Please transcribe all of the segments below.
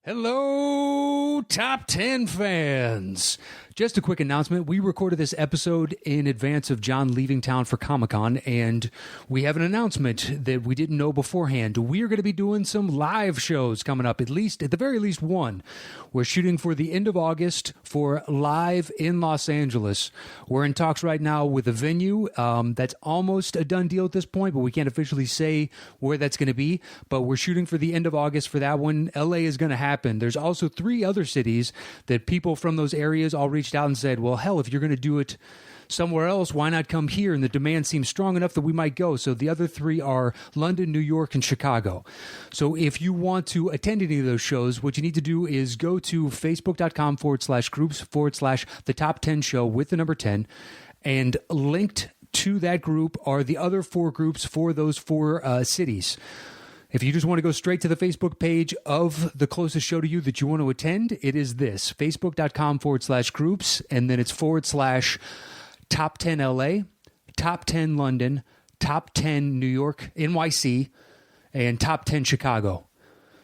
Hello, Top 10 fans. Just a quick announcement. We recorded this episode in advance of John leaving town for Comic-Con, and we have an announcement that we didn't know beforehand. We are going to be doing some live shows coming up, at the very least one. We're shooting for the end of August for live in Los Angeles. We're in talks right now with a venue. That's almost a done deal at this point, but we can't officially say where that's going to be. But we're shooting for the end of August for that one. LA is going to happen. There's also 3 other cities that people from those areas all reached out and said, well, hell, if you're going to do it somewhere else, why not come here? And the demand seems strong enough that we might go. So the other 3 are London, New York, and Chicago. So if you want to attend any of those shows, what you need to do is go to facebook.com/groups/the top 10 show with the number 10, and linked to that group are the other 4 groups for those 4 cities. If you just want to go straight to the Facebook page of the closest show to you that you want to attend, it is this, facebook.com/groups, and then it's /top 10 LA, top 10 London, top 10 New York, NYC, and top 10 Chicago.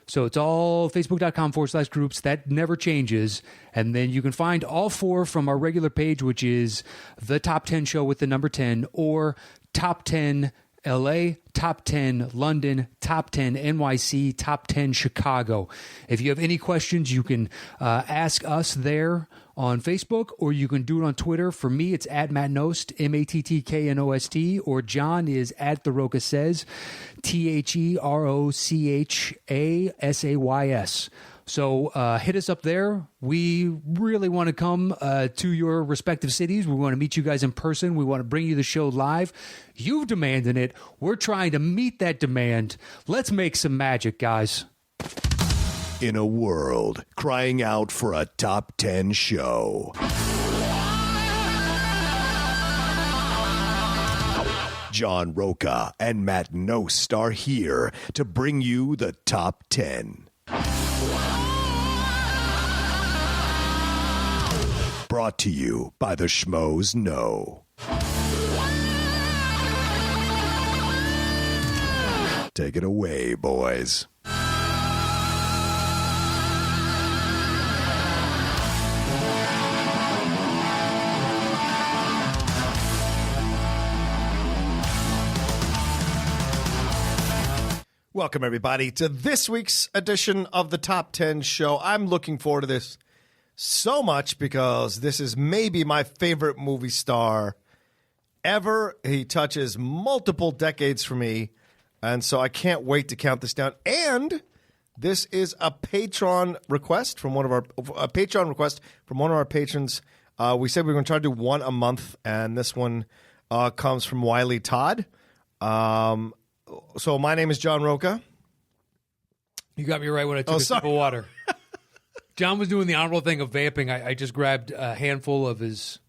So it's all facebook.com/groups. That never changes. And then you can find all 4 from our regular page, which is the top 10 show with the number 10, or top 10 LA, top 10 London, top 10 NYC, top 10 Chicago. If you have any questions, you can ask us there on Facebook, or you can do it on Twitter. For me, it's at Matt Knost, MATTKNOST, or John is at The Rocha Says, TheRochasAys. So hit us up there. We really want to come to your respective cities. We want to meet you guys in person. We want to bring you the show live. You've demanded it. We're trying to meet that demand. Let's make some magic, guys. In a world crying out for a top 10 show, John Rocha and Matt Knost are here to bring you the top 10. Brought to you by the Schmoes Know. Take it away, boys. Welcome, everybody, to this week's edition of the Top 10 Show. I'm looking forward to this so much because this is maybe my favorite movie star ever. He touches multiple decades for me, and so I can't wait to count this down. And this is a Patreon request from one of our patrons. We said we were going to try to do one a month, and this one comes from Wiley Todd. So my name is John Rocha. You got me right when I took a sip of water. John was doing the honorable thing of vamping. I just grabbed a handful of his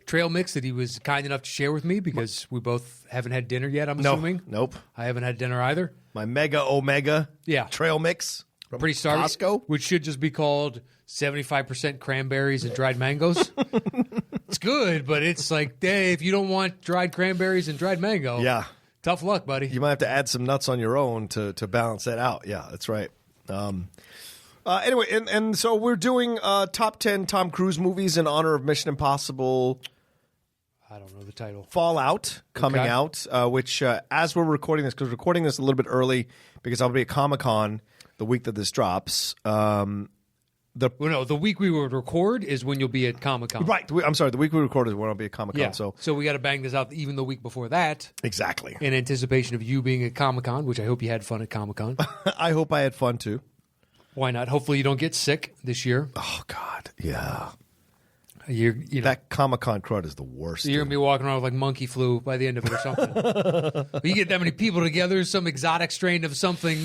trail mix that he was kind enough to share with me because we both haven't had dinner yet, I'm assuming. Nope. I haven't had dinner either. My Mega Omega trail mix from Pretty sorry, Costco. Which should just be called 75% cranberries and dried mangoes. It's good, but it's like, hey, if you don't want dried cranberries and dried mango, tough luck, buddy. You might have to add some nuts on your own to balance that out. Yeah, that's right. Anyway, and so we're doing top 10 Tom Cruise movies in honor of Mission Impossible. I don't know the title. Fallout coming out, which as we're recording this, because we're recording this a little bit early because I'll be at Comic-Con the week that this drops. The week we would record is when you'll be at Comic-Con. Right. I'm sorry. The week we record is when I'll be at Comic-Con. Yeah. So we got to bang this out even the week before that. Exactly. In anticipation of you being at Comic-Con, which I hope you had fun at Comic-Con. I hope I had fun, too. Why not? Hopefully you don't get sick this year. Oh, God. Yeah. You know, that Comic-Con crowd is the worst. You're going to be walking around with like monkey flu by the end of it or something. You get that many people together, some exotic strain of something,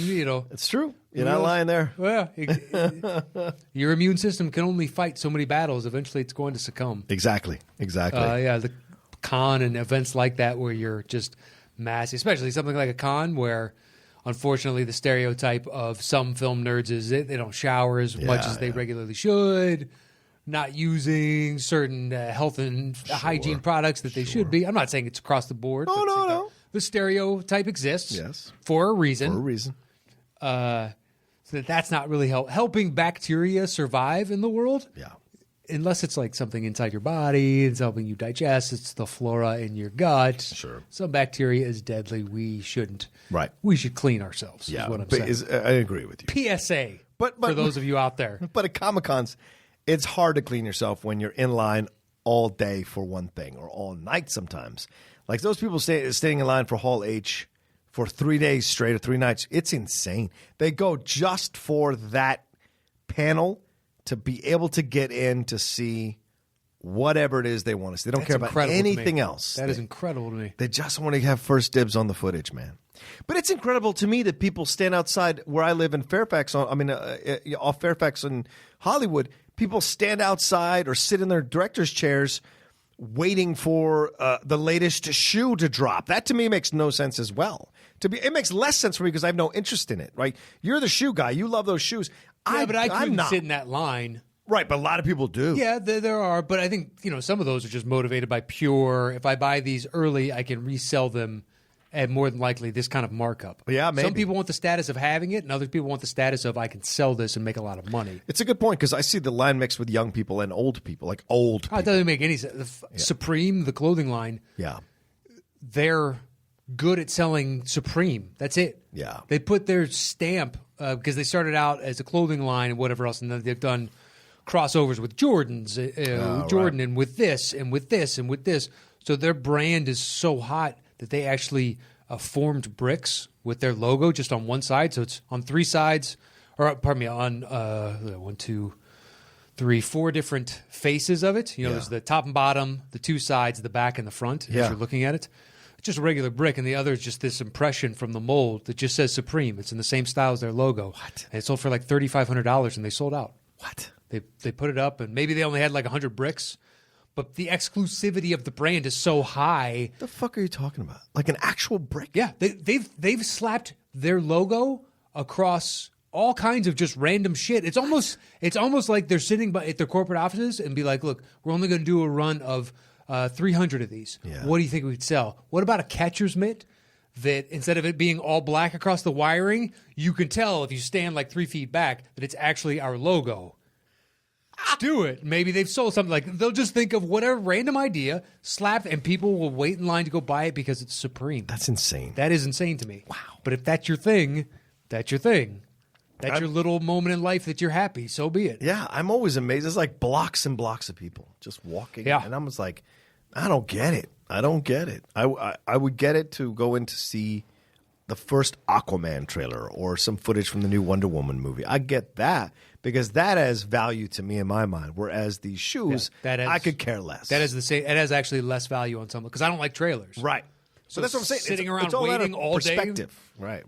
It's true. You're not lying there. Well, your immune system can only fight so many battles. Eventually it's going to succumb. Exactly. The con and events like that where you're just massive, especially something like a con where unfortunately the stereotype of some film nerds is they don't shower as much as they regularly should. Not using certain health and hygiene products that they should be. I'm not saying it's across the board. No. The stereotype exists. Yes. For a reason. For a reason. So that's not really helping bacteria survive in the world. Yeah. Unless it's like something inside your body, it's helping you digest. It's the flora in your gut. Sure. Some bacteria is deadly. We shouldn't. Right. We should clean ourselves. Yeah. Is what I'm saying. I agree with you. PSA. But for those of you out there. But at Comic-Cons, it's hard to clean yourself when you're in line all day for one thing, or all night sometimes. Like those people standing in line for Hall H for 3 days straight or 3 nights. It's insane. They go just for that panel to be able to get in to see whatever it is they want to see. They don't care about anything else. That is incredible to me. They just want to have first dibs on the footage, man. But it's incredible to me that people stand outside where I live in Fairfax. Off Fairfax in Hollywood. People stand outside or sit in their director's chairs waiting for the latest shoe to drop. That to me makes no sense as well. It makes less sense for me because I have no interest in it. Right? You're the shoe guy. You love those shoes. Yeah, but I couldn't sit in that line. Right, but a lot of people do. Yeah, there are. But I think some of those are just motivated by pure. If I buy these early, I can resell them at more than likely this kind of markup. Yeah, maybe. Some people want the status of having it, and other people want the status of I can sell this and make a lot of money. It's a good point because I see the line mixed with young people and old people, like old people. It doesn't make any sense. Supreme, the clothing line, Yeah. they're good at selling Supreme. That's it. Yeah. They put their stamp because they started out as a clothing line and whatever else, and then they've done crossovers with Jordans, Jordan, and with this, and with this, and with this. So their brand is so hot that they actually formed bricks with their logo just on one side. So it's on three sides, or pardon me, on 1, 2, 3, 4 different faces of it. There's the top and bottom, the two sides, the back and the front as you're looking at it. It's just a regular brick, and the other is just this impression from the mold that just says Supreme. It's in the same style as their logo. What? And it sold for like $3,500, and they sold out. What? They put it up, and maybe they only had like 100 bricks, but the exclusivity of the brand is so high. What the fuck are you talking about? Like an actual brick? Yeah, they've slapped their logo across all kinds of just random shit. It's almost like they're sitting at their corporate offices and be like, look, we're only going to do a run of 300 of these. Yeah. What do you think we could sell? What about a catcher's mitt that instead of it being all black across the wiring, you can tell if you stand like 3 feet back that it's actually our logo? Do it. Maybe they've sold something like they'll just think of whatever random idea, slap, and people will wait in line to go buy it because it's Supreme. That's insane. That is insane to me. Wow. But if that's your thing, that's your thing. That's your little moment in life that you're happy. So be it. Yeah, I'm always amazed. It's like blocks and blocks of people just walking. Yeah. And I'm just like, I don't get it. I don't get it. I would get it to go in to see the first Aquaman trailer or some footage from the new Wonder Woman movie. I get that because that has value to me in my mind. Whereas these shoes, I could care less. That is the same. It has actually less value on some because I don't like trailers. Right. So that's what I'm saying. Sitting around it's all waiting all day Right.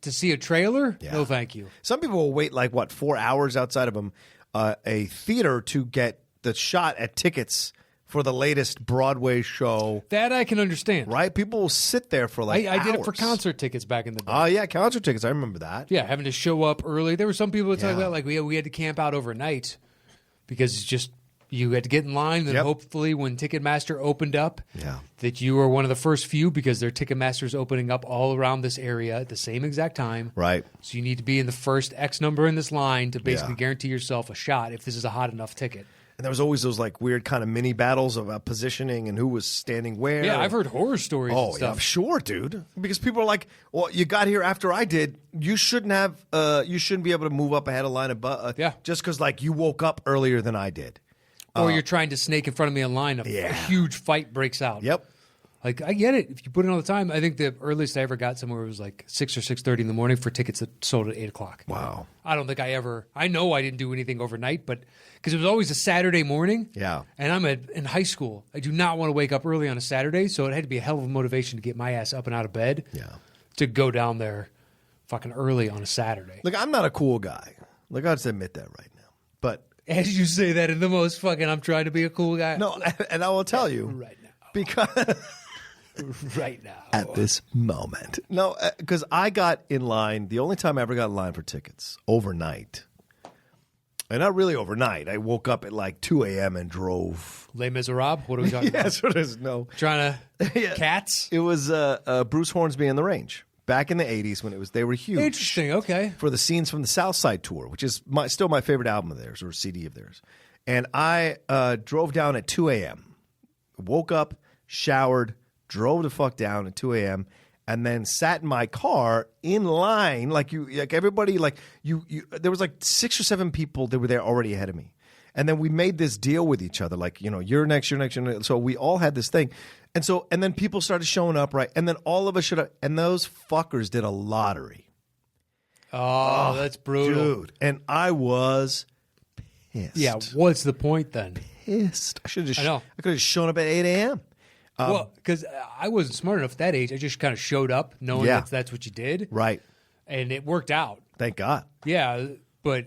to see a trailer? Yeah. No, thank you. Some people will wait 4 hours outside of a theater to get the shot at tickets for the latest Broadway show. That I can understand. Right? People will sit there for I hours. did it for concert tickets back in the day. Oh, yeah, concert tickets. I remember that. Yeah, having to show up early. There were some people that talk about like we had to camp out overnight because it's just you had to get in line. Then hopefully when Ticketmaster opened up, that you were one of the first few because their Ticketmaster is opening up all around this area at the same exact time. Right. So you need to be in the first X number in this line to basically guarantee yourself a shot if this is a hot enough ticket. And there was always those weird kind of mini battles about positioning and who was standing where. Yeah, I've heard horror stories and stuff. Yeah, I'm sure, dude. Because people are like, well, you got here after I did. You shouldn't be able to move up ahead of line just because you woke up earlier than I did. Or you're trying to snake in front of me in line. A huge fight breaks out. Yep. Like, I get it. If you put it all the time, I think the earliest I ever got somewhere was 6 or 6:30 in the morning for tickets that sold at 8 o'clock. Wow. I don't think I know I didn't do anything overnight, but because it was always a Saturday morning. Yeah. And I'm in high school. I do not want to wake up early on a Saturday, so it had to be a hell of a motivation to get my ass up and out of bed. Yeah. To go down there fucking early on a Saturday. Look, I'm not a cool guy. I'll just admit that right now. But as you say that in the most fucking I'm trying to be a cool guy. No, and I will tell you. Right now. Because right now. At this moment. No, because I got in line, the only time I ever got in line for tickets, overnight. And not really overnight. I woke up at 2 a.m. and drove. Les Miserables? What are we talking about? Yes, it is. No. Trying to... Cats? It was Bruce Hornsby and the Range. back in the 80s when they were huge. Interesting. Okay. For the scenes from the South Side tour, which is still my favorite album of theirs or CD of theirs. And I drove down at 2 a.m., woke up, showered, drove the fuck down at 2 a.m., and then sat in my car in line like everybody, like you there was like 6 or 7 people that were there already ahead of me. And then we made this deal with each other, like, you're next, you're next, you're next. So we all had this thing. And then people started showing up, right? And then all of us and those fuckers did a lottery. Oh, that's brutal. Dude. And I was pissed. Yeah, what's the point then? Pissed. I could have shown up at 8 a.m. Well, because I wasn't smart enough at that age. I just kind of showed up knowing that's what you did. Right. And it worked out. Thank God. Yeah, but...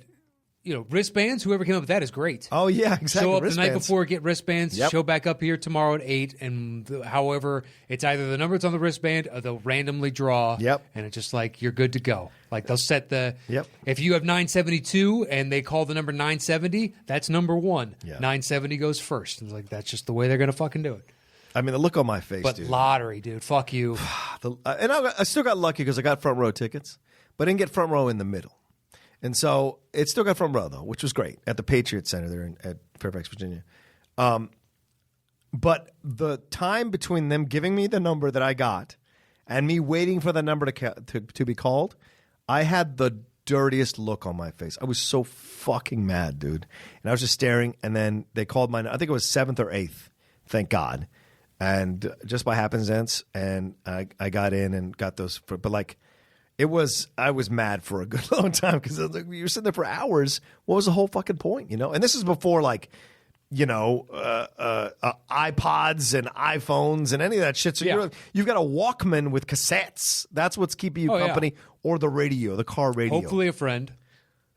wristbands, whoever came up with that is great. Oh, yeah, exactly. Show up wristbands. the night before, get wristbands, Yep. show back up here tomorrow at 8, and however, it's either the number that's on the wristband or they'll randomly draw. Yep. And it's just like, you're good to go. Like, they'll set Yep. If you have 972 and they call the number 970, that's number 1. Yeah. 970 goes first. It's like, that's just the way they're going to fucking do it. I mean, the look on my face, But dude. lottery, dude, fuck you. And I still got lucky because I got front row tickets, but I didn't get front row in the middle. And so it still got front row, though, which was great, at the Patriot Center there at Fairfax, Virginia. But the time between them giving me the number that I got and me waiting for the number to be called, I had the dirtiest look on my face. I was so fucking mad, dude. And I was just staring, and then they called I think it was 7th or 8th, thank God. And just by happenstance, and I got in and got those, but like... I was mad for a good long time because like, you were sitting there for hours. What was the whole fucking point, And this is before iPods and iPhones and any of that shit. So you've got a Walkman with cassettes. That's what's keeping you company, or the radio, the car radio. Hopefully a friend.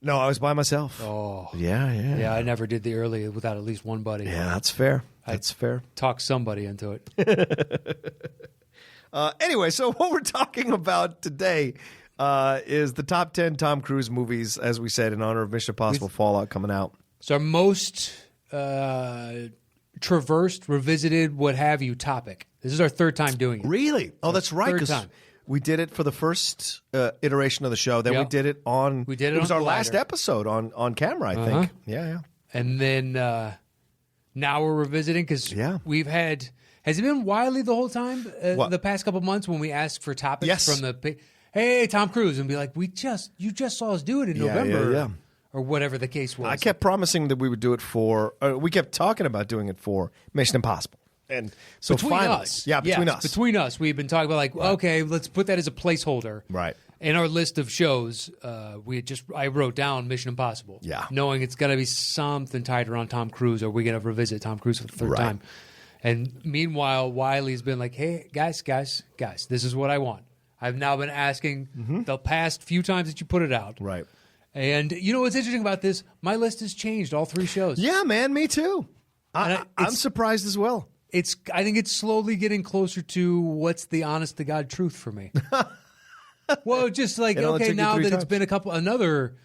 No, I was by myself. Oh. Yeah. Yeah, I never did the early without at least one buddy. Yeah, that's fair. That's fair. Talk somebody into it. Anyway, so what we're talking about today is the top 10 Tom Cruise movies, as we said, in honor of Mission Impossible Fallout coming out. So our most traversed, revisited, what have you topic. This is our third time doing it. Really? Oh, that's right. Third 'Cause time. we did it for the first iteration of the show. Then we did it on... It was on our last Collider. episode on camera, I think. Yeah. And then now we're revisiting because we've had... Has it been Wiley the whole time? The past couple months when we asked for topics from the... Hey, Tom Cruise, and be like, you just saw us do it in November, or whatever the case was. I kept promising that we would do it for. We kept talking about doing it for Mission Impossible, and so between us, we've been talking about like, okay, let's put that as a placeholder, right? In our list of shows, I wrote down Mission Impossible, knowing it's got to be something tied around Tom Cruise, or we're gonna revisit Tom Cruise for the third time. And meanwhile, Wiley's been like, hey, guys, this is what I want. I've now been asking the past few times that you put it out. Right. And you know what's interesting about this? My list has changed, all 3 shows. Yeah, man, me too. I'm surprised as well. I think it's slowly getting closer to what's the honest-to-God truth for me. Well, just like, okay, now that it's been another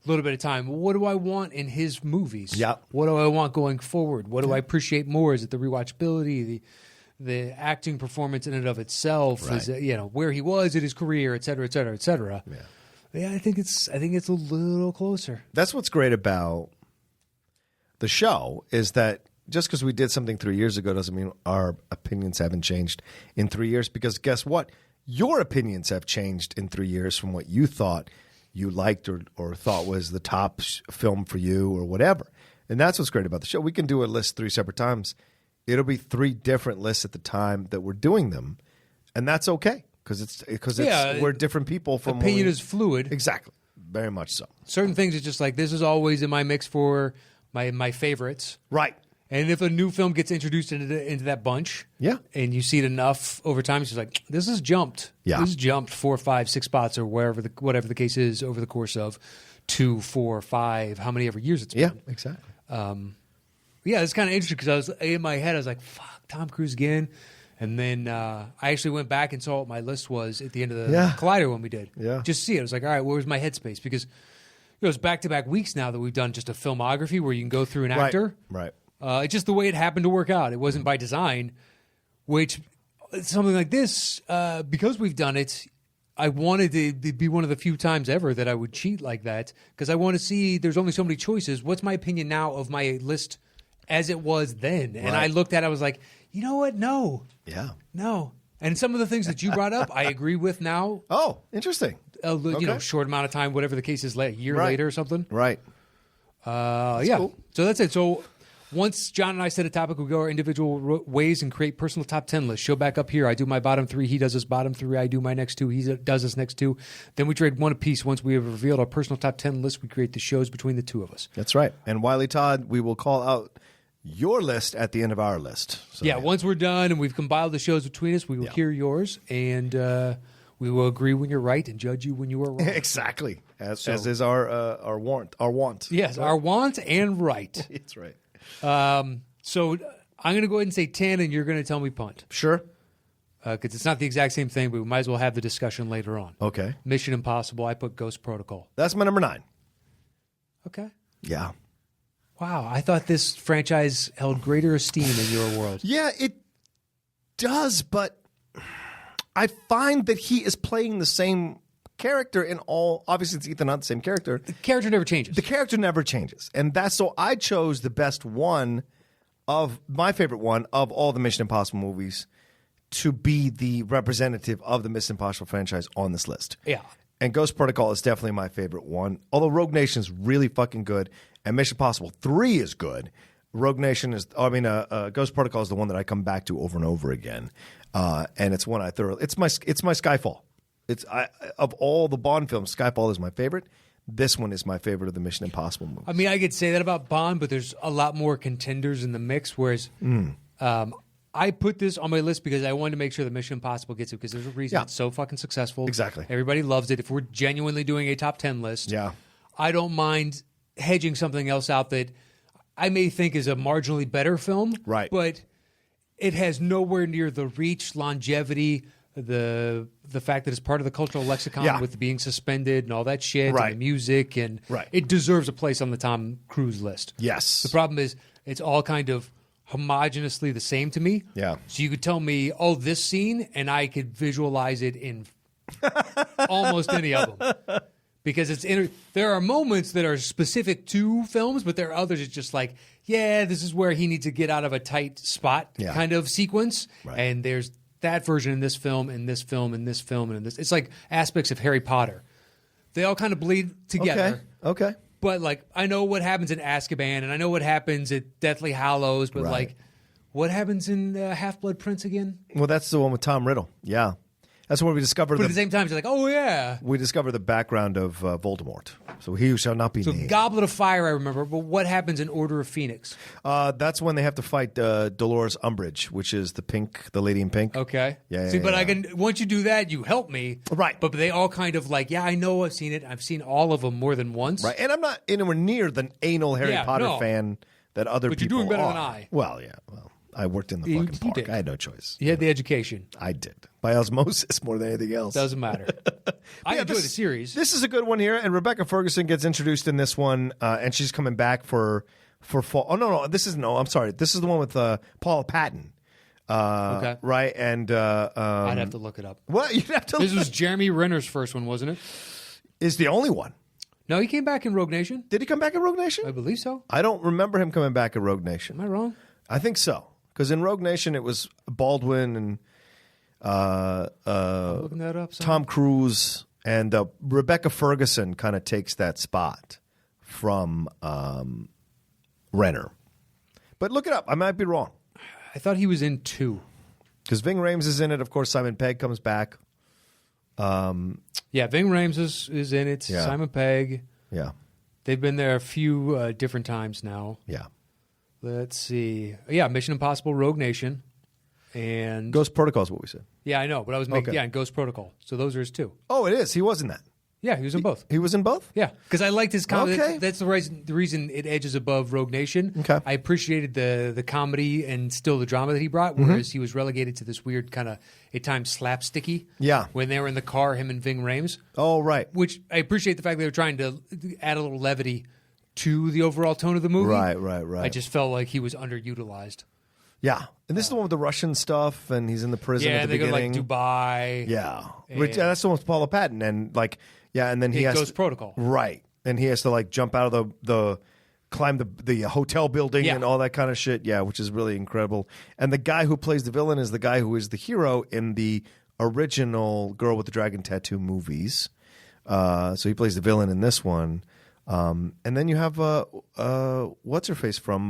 little bit of time, what do I want in his movies? Yeah. What do I want going forward? What do I appreciate more? Is it the rewatchability, the acting performance in and of itself, is where he was in his career, et cetera, et cetera, et cetera. Yeah, I think it's a little closer. That's what's great about the show is that just because we did something 3 years ago doesn't mean our opinions haven't changed in 3 years. Because guess what? Your opinions have changed in 3 years from what you thought you liked or thought was the top film for you or whatever. And that's what's great about the show. We can do a list 3 separate times. It'll be 3 different lists at the time that we're doing them, and that's okay because we're different people. From opinion is fluid, exactly, very much so. Certain things are just like this is always in my mix for my favorites, right? And if a new film gets introduced into that bunch, and you see it enough over time, it's just like this has jumped, this has jumped 4, 5, 6 spots or whatever the case is over the course of 2, 4, 5, how many ever years it's been. Yeah, exactly. Yeah, it's kind of interesting because I was in my head. I was like, "Fuck, Tom Cruise again," and then I actually went back and saw what my list was at the end of the Collider one we did. Yeah, just see it. I was like, "All right, where's my headspace?" Because it's back-to-back weeks now that we've done just a filmography where you can go through an actor. Right. It's just the way it happened to work out. It wasn't by design. Which something like this, because we've done it, I wanted to be one of the few times ever that I would cheat like that because I want to see there's only so many choices. What's my opinion now of my list as it was then? And I looked at it, I was like, you know what? No. Yeah. No. And some of the things that you brought up, I agree with now. Oh, interesting. You know, short amount of time, whatever the case is, a year later or something. Right. Yeah. Cool. So that's it. So once John and I set a topic, we go our individual ways and create personal top 10 lists. Show back up here. I do my bottom 3. He does his bottom 3. I do my next 2. He does his next 2. Then we trade one apiece. Once we have revealed our personal top 10 list, we create the shows between the two of us. That's right. And Wiley Todd, we will call out your list at the end of our list. So, once we're done and we've compiled the shows between us, we will hear yours, and we will agree when you're right and judge you when you are wrong. Exactly. As is our want. Yes, our want and right. That's right. So I'm going to go ahead and say 10, and you're going to tell me punt. Sure. Because it's not the exact same thing, but we might as well have the discussion later on. Okay. Mission Impossible, I put Ghost Protocol. That's my number 9. Okay. Yeah. Wow, I thought this franchise held greater esteem in your world. Yeah, it does, but I find that he is playing the same character in all. Obviously, it's Ethan Hunt, the same character. The character never changes. The character never changes, and that's so. I chose the best one of my favorite one of all the Mission Impossible movies to be the representative of the Mission Impossible franchise on this list. Yeah. And Ghost Protocol is definitely my favorite one. Although Rogue Nation is really fucking good, and Mission Impossible 3 is good. Rogue Nation is, Ghost Protocol is the one that I come back to over and over again, and it's one I thoroughly. It's my Skyfall. Of all the Bond films, Skyfall is my favorite. This one is my favorite of the Mission Impossible movies. I mean, I could say that about Bond, but there's a lot more contenders in the mix. Whereas I put this on my list because I wanted to make sure that Mission Impossible gets it because there's a reason it's so fucking successful. Exactly. Everybody loves it. If we're genuinely doing a top 10 list, I don't mind hedging something else out that I may think is a marginally better film. Right. But it has nowhere near the reach, longevity, the fact that it's part of the cultural lexicon with being suspended and all that shit and the music. And it deserves a place on the Tom Cruise list. Yes. The problem is it's all kind of homogeneously the same to me. Yeah. So you could tell me, this scene, and I could visualize it in almost any of them. Because there are moments that are specific to films, but there are others it's just like, this is where he needs to get out of a tight spot kind of sequence. Right. And there's that version in this film, in this film, in this film, and in this. It's like aspects of Harry Potter. They all kind of bleed together. Okay. But, I know what happens in Azkaban, and I know what happens at Deathly Hallows, but, what happens in Half-Blood Prince again? Well, that's the one with Tom Riddle. Yeah. That's where we discovered But at the same time, you're like, oh, yeah. We discovered the background of Voldemort. So he who shall not be named. Goblet of Fire, I remember, but what happens in Order of Phoenix? That's when they have to fight Dolores Umbridge, which is the lady in pink. Okay. Yeah. See, but I can. Once you do that, you help me. Right. But they all kind of I know I've seen it. I've seen all of them more than once. Right. And I'm not anywhere near the anal Harry Potter fan that other people are. But you're doing better than I. Well, yeah. Well, I worked in the fucking park. Did. I had no choice. You had the education. I did. By osmosis more than anything else. Doesn't matter. I enjoy the series. This is a good one here, and Rebecca Ferguson gets introduced in this one, and she's coming back for fall. Oh, no, I'm sorry. This is the one with Paula Patton. Okay. Right? And I'd have to look it up. What? You'd have to This was Jeremy Renner's first one, wasn't it? Is the only one. No, he came back in Rogue Nation. Did he come back in Rogue Nation? I believe so. I don't remember him coming back in Rogue Nation. Am I wrong? I think so. Because in Rogue Nation, it was Baldwin and looking that up. Tom Cruise, and Rebecca Ferguson kind of takes that spot from Renner. But look it up. I might be wrong. I thought he was in 2. Because Ving Rhames is in it. Of course, Simon Pegg comes back. Ving Rhames is in it. Yeah. Simon Pegg. Yeah. They've been there a few different times now. Yeah. Let's see. Yeah, Mission Impossible, Rogue Nation, and Ghost Protocol is what we said. Yeah, I know, but I was making and Ghost Protocol. So those are his 2. Oh, it is. He was in that. Yeah, he was in both. He was in both? Yeah, because I liked his comedy. Okay. That's the reason it edges above Rogue Nation. Okay. I appreciated the comedy and still the drama that he brought, whereas he was relegated to this weird kind of, at times, slapsticky. Yeah. When they were in the car, him and Ving Rhames. Oh, right. Which I appreciate the fact they were trying to add a little levity to the overall tone of the movie. Right. I just felt like he was underutilized. Yeah. And this is the one with the Russian stuff, and he's in the prison at the they beginning. go to like Dubai. Yeah. That's the one with Paula Patton. And and then he has Ghost Protocol. Right. And he has to like jump out of climb the hotel building and all that kind of shit. Yeah, which is really incredible. And the guy who plays the villain is the guy who is the hero in the original Girl with the Dragon Tattoo movies. So he plays the villain in this one. And then you have what's her face from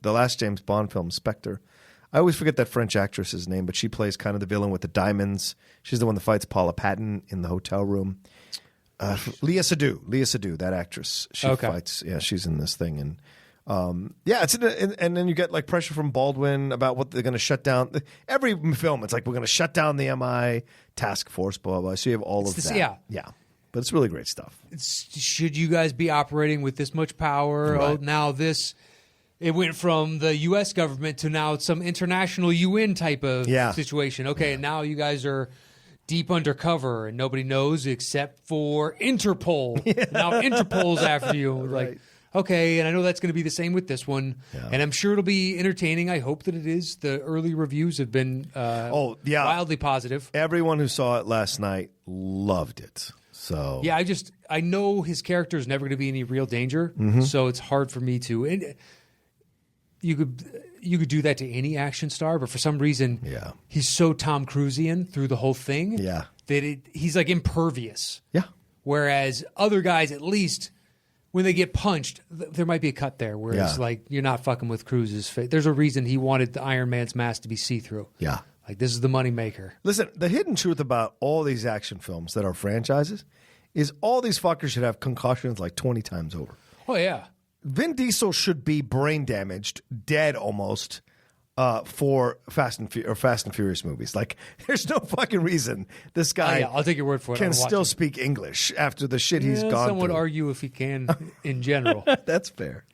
the last James Bond film, Spectre. I always forget that French actress's name, but she plays kind of the villain with the diamonds. She's the one that fights Paula Patton in the hotel room. Leah Seydoux, that actress. She fights. Yeah, she's in this thing, and it's and then you get like pressure from Baldwin about what they're going to shut down. Every film, it's like we're going to shut down the MI task force, blah blah blah. So you have all of that. Yeah. But it's really great stuff. Should you guys be operating with this much power? Right. Oh, now it went from the U.S. government to now some international UN type of situation. Okay, and now you guys are deep undercover and nobody knows except for Interpol. Now Interpol's after you. Right. Like, okay, and I know that's going to be the same with this one. Yeah. And I'm sure it'll be entertaining. I hope that it is. The early reviews have been wildly positive. Everyone who saw it last night loved it. So yeah, I know his character is never going to be any real danger, so it's hard for me to. And you could do that to any action star, but for some reason, he's so Tom Cruisian through the whole thing, that he's like impervious. Yeah. Whereas other guys, at least when they get punched, there might be a cut there. Whereas like you're not fucking with Cruise's face. There's a reason he wanted the Iron Man's mask to be see-through. Yeah. Like, this is the moneymaker. Listen, the hidden truth about all these action films that are franchises is all these fuckers should have concussions like 20 times over. Oh, yeah. Vin Diesel should be brain damaged, dead almost, for Fast and Furious movies. Like, there's no fucking reason this guy I'll take your word for it. can still speak English after the shit he's gone some would through. argue if he can in general. That's fair.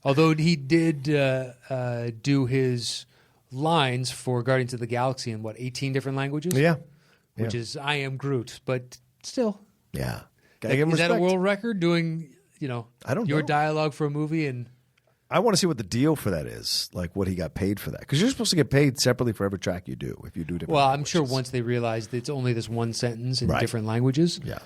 Although he did do his lines for Guardians of the Galaxy in 18 different languages? Yeah. Which is I am Groot, but still. Yeah. Is that a world record doing, I don't your know. dialogue for a movie? And I want to see what the deal for that is, like what he got paid for that. Because you're supposed to get paid separately for every track you do if you do different languages. I'm sure once they realize that it's only this one sentence in different languages, yeah,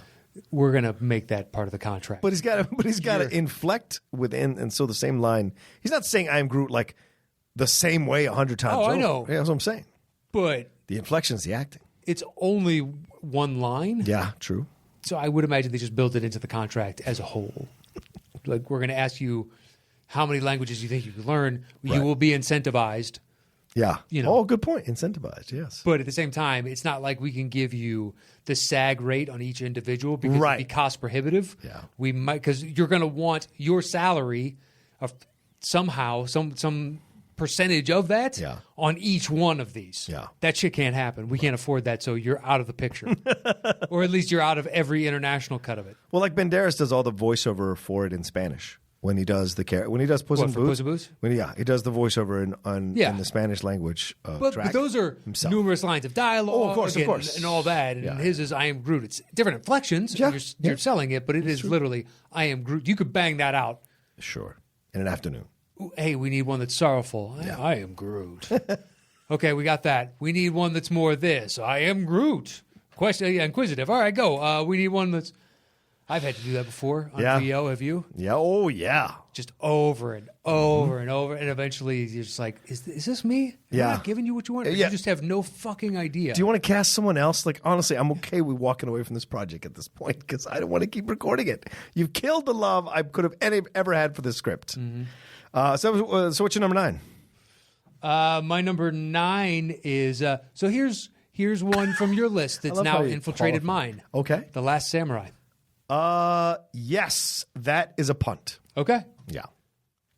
we're going to make that part of the contract. But he's got to inflect within, and so the same line. He's not saying I am Groot like the same way 100 times over. I know. Yeah, that's what I'm saying. But the inflection's the acting. It's only one line. Yeah, true. So I would imagine they just built it into the contract as a whole. Like, we're going to ask you how many languages you think you can learn. You will be incentivized. Yeah. You know. Oh, good point. Incentivized, yes. But at the same time, it's not like we can give you the SAG rate on each individual because it'd be cost prohibitive. Yeah. We might, because you're going to want your salary of somehow, some percentage of that on each one of these. Yeah. That shit can't happen. We can't afford that, so you're out of the picture. Or at least you're out of every international cut of it. Well, like Banderas does all the voiceover for it in Spanish. When he does Puss in Boots. Boots? He does the voiceover in the Spanish language but track those are himself. numerous lines of dialogue. Oh, of course. And all that. And his is I am Groot. It's different inflections. Yeah. You're selling it, but it is literally I am Groot. You could bang that out. Sure. In an afternoon. Hey, we need one that's sorrowful. I am Groot. Okay, we got that. We need one that's more this. I am Groot. Inquisitive. All right, go. We need one that's... I've had to do that before on VO. Have you? Yeah. Oh, yeah. Just over and over and over. And eventually you're just like, is this me? Am I not giving you what you want? Or you just have no fucking idea. Do you want to cast someone else? Like, honestly, I'm okay with walking away from this project at this point because I don't want to keep recording it. You've killed the love I could have ever had for this script. Mm-hmm. So what's your number 9? My number 9 is so here's one from your list that's now infiltrated mine. Okay. The Last Samurai. Yes, that is a punt. Okay. Yeah.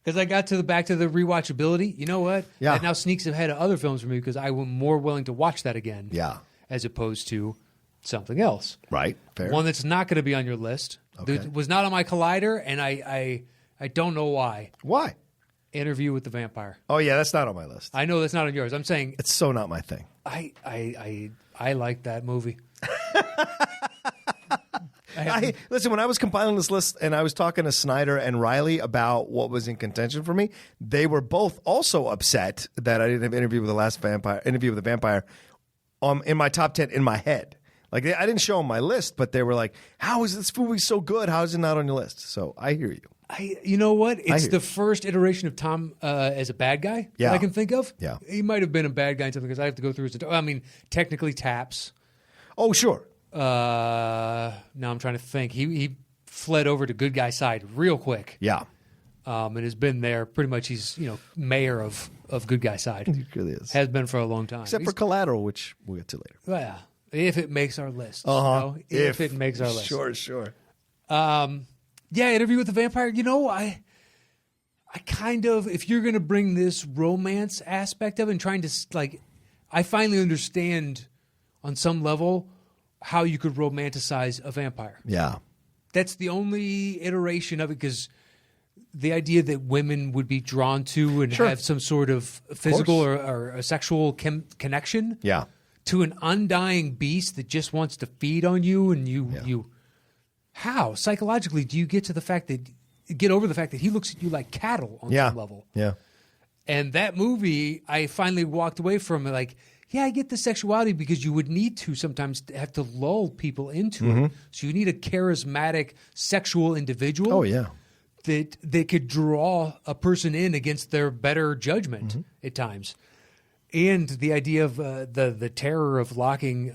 Because I got back to the rewatchability. You know what? Yeah. That now sneaks ahead of other films for me because I was more willing to watch that again. Yeah. As opposed to something else. Right. Fair. One that's not going to be on your list. Okay. That was not on my collider, and I don't know why. Why? Interview with the Vampire. Oh yeah, that's not on my list. I know that's not on yours. I'm saying it's so not my thing. I like that movie. Listen, when I was compiling this list and I was talking to Snyder and Riley about what was in contention for me, they were both also upset that I didn't have Interview with the Vampire in my top 10 in my head. Like, I didn't show them my list, but they were like, how is this movie so good? How is it not on your list? So I hear you. You know what? It's the first iteration of Tom as a bad guy that I can think of. Yeah. He might have been a bad guy in something because I have to go through his... I mean, technically Taps. Oh, sure. Now I'm trying to think. He fled over to good guy side real quick. Yeah. And has been there pretty much. He's mayor of good guy side. He really is. Has been for a long time. Except for Collateral, which we'll get to later. Well, yeah. If it makes our list. If it makes our list. Sure. Yeah, Interview with the Vampire. I kind of, if you're going to bring this romance aspect of it and trying to, I finally understand on some level how you could romanticize a vampire. Yeah. That's the only iteration of it, because the idea that women would be drawn to and have some sort of physical or a sexual connection to an undying beast that just wants to feed on you, and you how psychologically do you get over the fact that he looks at you like cattle on some level? Yeah. And that movie, I finally walked away from it like, yeah, I get the sexuality, because you would need to sometimes have to lull people into it. So you need a charismatic sexual individual. Oh, yeah. That could draw a person in against their better judgment at times. And the idea of the terror of locking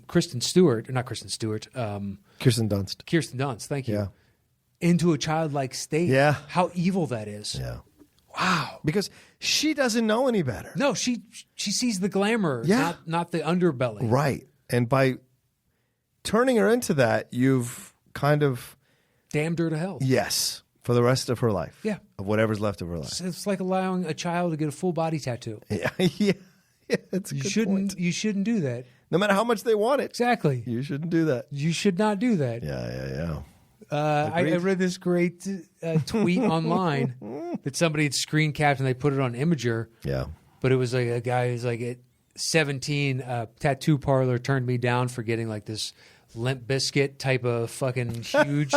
Kirsten Dunst, thank you, into a childlike state. Yeah. How evil that is. Yeah. Wow. Because she doesn't know any better. No, she sees the glamour, not the underbelly. Right. And by turning her into that, you've kind of damned her to hell. Yes. For the rest of her life. Yeah. Of whatever's left of her life. It's like allowing a child to get a full body tattoo. Yeah. That's a good point. You shouldn't do that. No matter how much they want it. Exactly. You shouldn't do that. You should not do that. Yeah. I read this great tweet online that somebody had screen capped and they put it on Imager. Yeah. But it was like a guy who's like at 17, tattoo parlor turned me down for getting like this Limp Bizkit type of fucking huge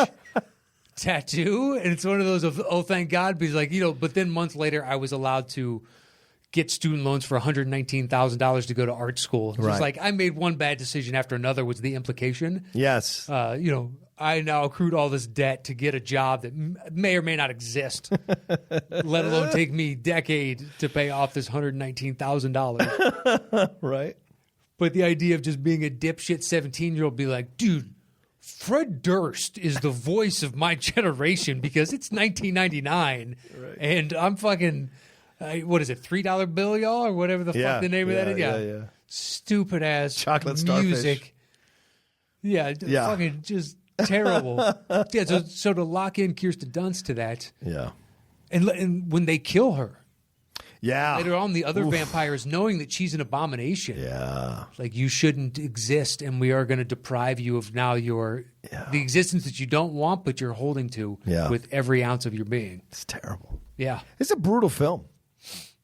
tattoo. And it's one of those of, oh, thank God. Because like, but then months later I was allowed to get student loans for $119,000 to go to art school. It's like I made one bad decision after another was the implication. Yes. I now accrued all this debt to get a job that may or may not exist, let alone take me a decade to pay off this $119,000. Right. But the idea of just being a dipshit 17-year-old, be like, dude, Fred Durst is the voice of my generation because it's 1999 and I'm fucking, what is it, $3 bill, y'all, or whatever the fuck the name of that is? Yeah. Stupid ass chocolate music. Starfish. Yeah. Fucking just terrible. So to lock in Kirsten Dunst to that. Yeah. And when they kill her. Yeah. Later on, the other vampires, knowing that she's an abomination. Yeah. Like, you shouldn't exist, and we are going to deprive you of now the existence that you don't want, but you're holding to with every ounce of your being. It's terrible. Yeah. It's a brutal film.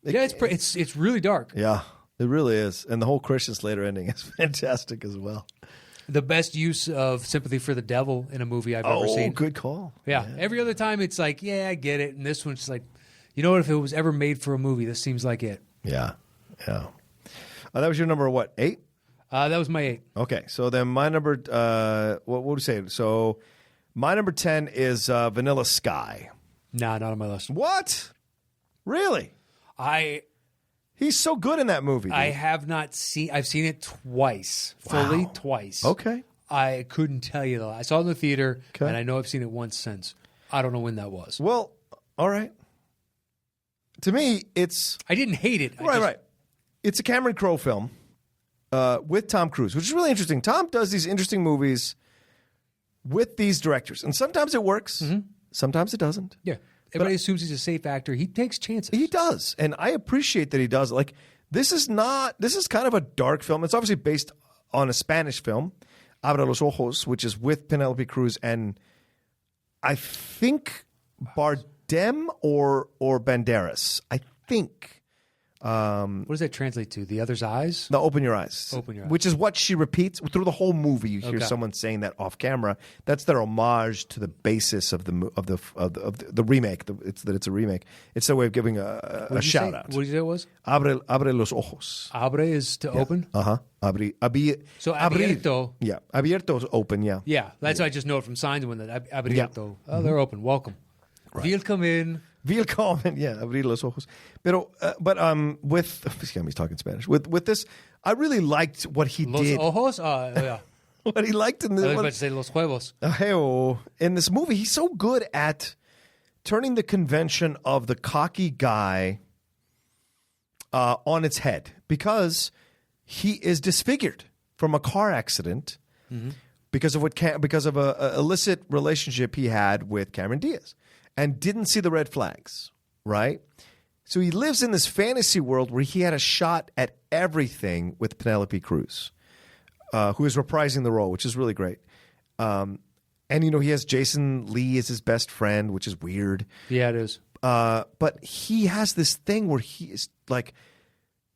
It's really dark. Yeah, it really is. And the whole Christian Slater ending is fantastic as well. The best use of sympathy for the devil in a movie I've ever seen. Oh, good call. Yeah. Every other time it's like, I get it. And this one's like, you know what? If it was ever made for a movie, this seems like it. Yeah. That was your number, what, 8? That was my 8. Okay. So then my number, what would you say? So my number 10 is Vanilla Sky. Nah, not on my list. What? Really? He's so good in that movie. Dude. I have not seen. I've seen it twice, fully twice. Okay. I couldn't tell you though. I saw it in the theater, and I know I've seen it once since. I don't know when that was. Well, all right. To me, it's. I didn't hate it. Right. It's a Cameron Crowe film with Tom Cruise, which is really interesting. Tom does these interesting movies with these directors, and sometimes it works, sometimes it doesn't. Yeah. Everybody assumes he's a safe actor. He takes chances. He does. And I appreciate that he does. Like, this is kind of a dark film. It's obviously based on a Spanish film, Abre los Ojos, which is with Penelope Cruz and I think Bardem or Banderas. I think. What does that translate to? The other's eyes? No, open your eyes. Open your eyes. Which is what she repeats through the whole movie. You hear Okay. someone saying that off camera. That's their homage to the basis of the remake. It's a remake. It's their way of giving a shout out. What did you say it was? Abre los ojos. Abre is to open? Uh-huh. So abierto. Yeah. Abierto is open, yeah. Yeah, that's I just know it from signs when that abierto. Oh, they're open. Welcome. Willkommen. Willkommen, yeah, abrir los ojos. But with he's talking Spanish. With this, I really liked what he Los did. ojos? Yeah. What he liked in I was the about to say los huevos. in this movie, he's so good at turning the convention of the cocky guy on its head because he is disfigured from a car accident because of a illicit relationship he had with Cameron Diaz. And didn't see the red flags, right? So he lives in this fantasy world where he had a shot at everything with Penelope Cruz, who is reprising the role, which is really great. And, he has Jason Lee as his best friend, which is weird. Yeah, it is. But he has this thing where he is like,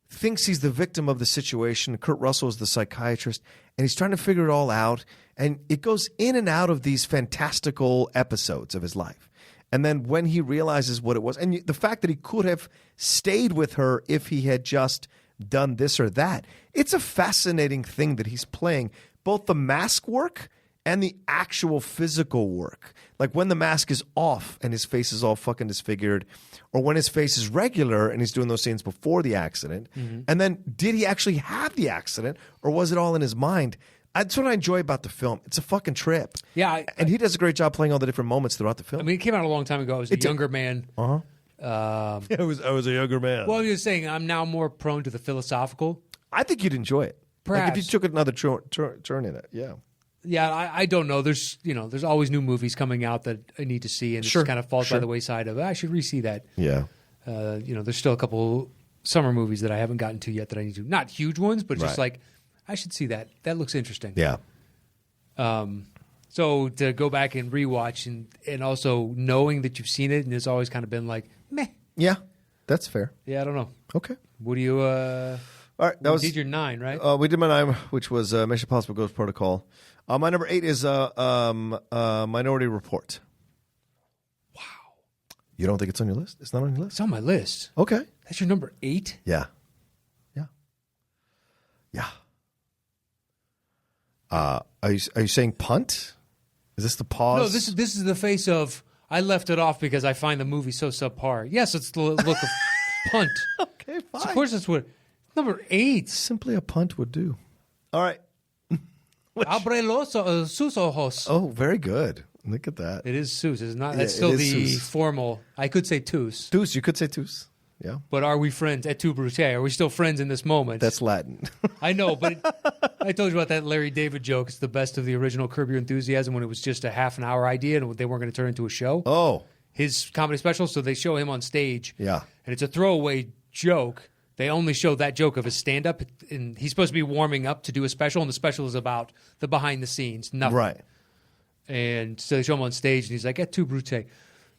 thinks he's the victim of the situation. Kurt Russell is the psychiatrist, and he's trying to figure it all out. And it goes in and out of these fantastical episodes of his life. And then when he realizes what it was, and the fact that he could have stayed with her if he had just done this or that, it's a fascinating thing that he's playing, both the mask work and the actual physical work. Like when the mask is off and his face is all fucking disfigured, or when his face is regular and he's doing those scenes before the accident. And then did he actually have the accident, or was it all in his mind? That's what I enjoy about the film. It's a fucking trip. Yeah. And he does a great job playing all the different moments throughout the film. I mean, it came out a long time ago. I was a younger man. I was a younger man. Well, you're saying I'm now more prone to the philosophical. I think you'd enjoy it. Perhaps. Like if you took another turn in it, yeah. Yeah, I don't know. There's always new movies coming out that I need to see, and it just kind of falls by the wayside of I should re-see that. Yeah. There's still a couple summer movies that I haven't gotten to yet that I need to. Not huge ones, but just like I should see that. That looks interesting. Yeah. So to go back and rewatch and also knowing that you've seen it and it's always kind of been like meh. Yeah, that's fair. Yeah, I don't know. Okay. What do you? All right, that was did your 9, right? we did my 9, which was Mission Impossible: Ghost Protocol. My number 8 is Minority Report. Wow. You don't think it's on your list? It's not on your list? It's on my list. Okay. That's your number 8? Yeah. Are you saying punt? Is this the pause? No, this is the face of I left it off because I find the movie so subpar. Yes, it's the look of punt. Okay, fine. Of course, that's what number 8. Simply a punt would do. All right. Abre sus ojos. Oh, very good. Look at that. It is sus. It's not. Yeah, That's still it the is sus. formal. I could say tus. Tus, you could say tus. Yeah. But are we friends at tu brute? Are we still friends in this moment? That's Latin. I know, but I told you about that Larry David joke. It's the best of the original Curb Your Enthusiasm when it was just a half an hour idea and they weren't going to turn it into a show. Oh. His comedy special, so they show him on stage. Yeah. And it's a throwaway joke. They only show that joke of his stand-up, and he's supposed to be warming up to do a special, and the special is about the behind the scenes, nothing. Right. And so they show him on stage, and he's like, "Et tu brute."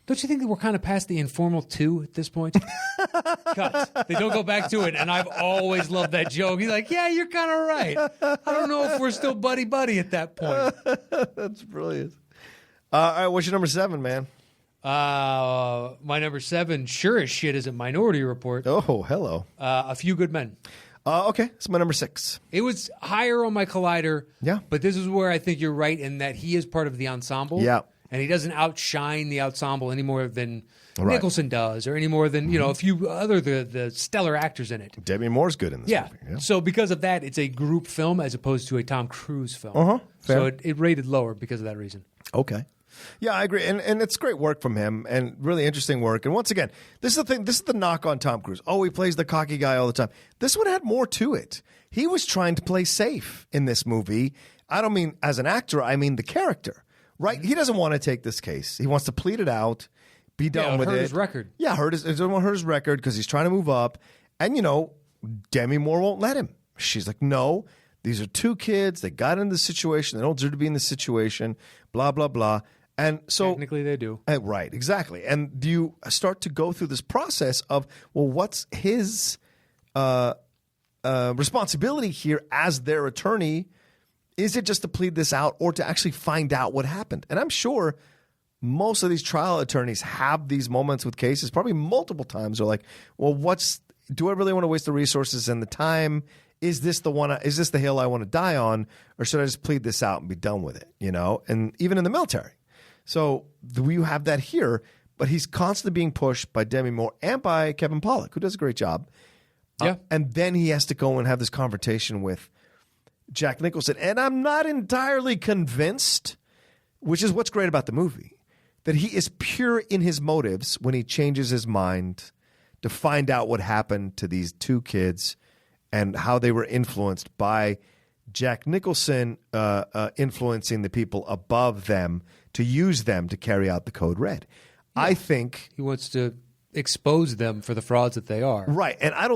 Don't you think that we're kind of past the informal 2 at this point? Cut. They don't go back to it, and I've always loved that joke. He's like, yeah, you're kind of right. I don't know if we're still buddy-buddy at that point. That's brilliant. All right, what's your number 7, man? My number 7, sure as shit, is a Minority Report. Oh, hello. A Few Good Men. Okay, it's my number 6. It was higher on my Collider. Yeah. But this is where I think you're right in that he is part of the ensemble. Yeah. And he doesn't outshine the ensemble any more than Right. Nicholson does, or any more than a few other the stellar actors in it. Demi Moore's good in this Yeah. movie. So because of that, it's a group film as opposed to a Tom Cruise film. Fair. So it rated lower because of that reason. Okay. Yeah, I agree. And it's great work from him and really interesting work. And once again, this is the thing. This is the knock on Tom Cruise. Oh, he plays the cocky guy all the time. This one had more to it. He was trying to play safe in this movie. I don't mean as an actor. I mean the character, right? He doesn't want to take this case. He wants to plead it out, be done with hurt it. his record. Yeah, he doesn't want to hurt his record because he's trying to move up. And, Demi Moore won't let him. She's like, no, these are 2 kids. They got into the situation. They don't deserve to be in this situation, blah, blah, blah. And so Technically, they do. right, exactly. And do you start to go through this process of, well, what's his responsibility here as their attorney. Is it just to plead this out or to actually find out what happened? And I'm sure most of these trial attorneys have these moments with cases, probably multiple times. They're like, well, do I really want to waste the resources and the time? Is this the hill I want to die on? Or should I just plead this out and be done with it? And even in the military. So we have that here, but he's constantly being pushed by Demi Moore and by Kevin Pollak, who does a great job. Yeah. And then he has to go and have this conversation with Jack Nicholson. And I'm not entirely convinced, which is what's great about the movie, that he is pure in his motives when he changes his mind to find out what happened to these two kids and how they were influenced by Jack Nicholson influencing the people above them to use them to carry out the Code Red. Yeah. I think he wants to expose them for the frauds that they are. Right. And I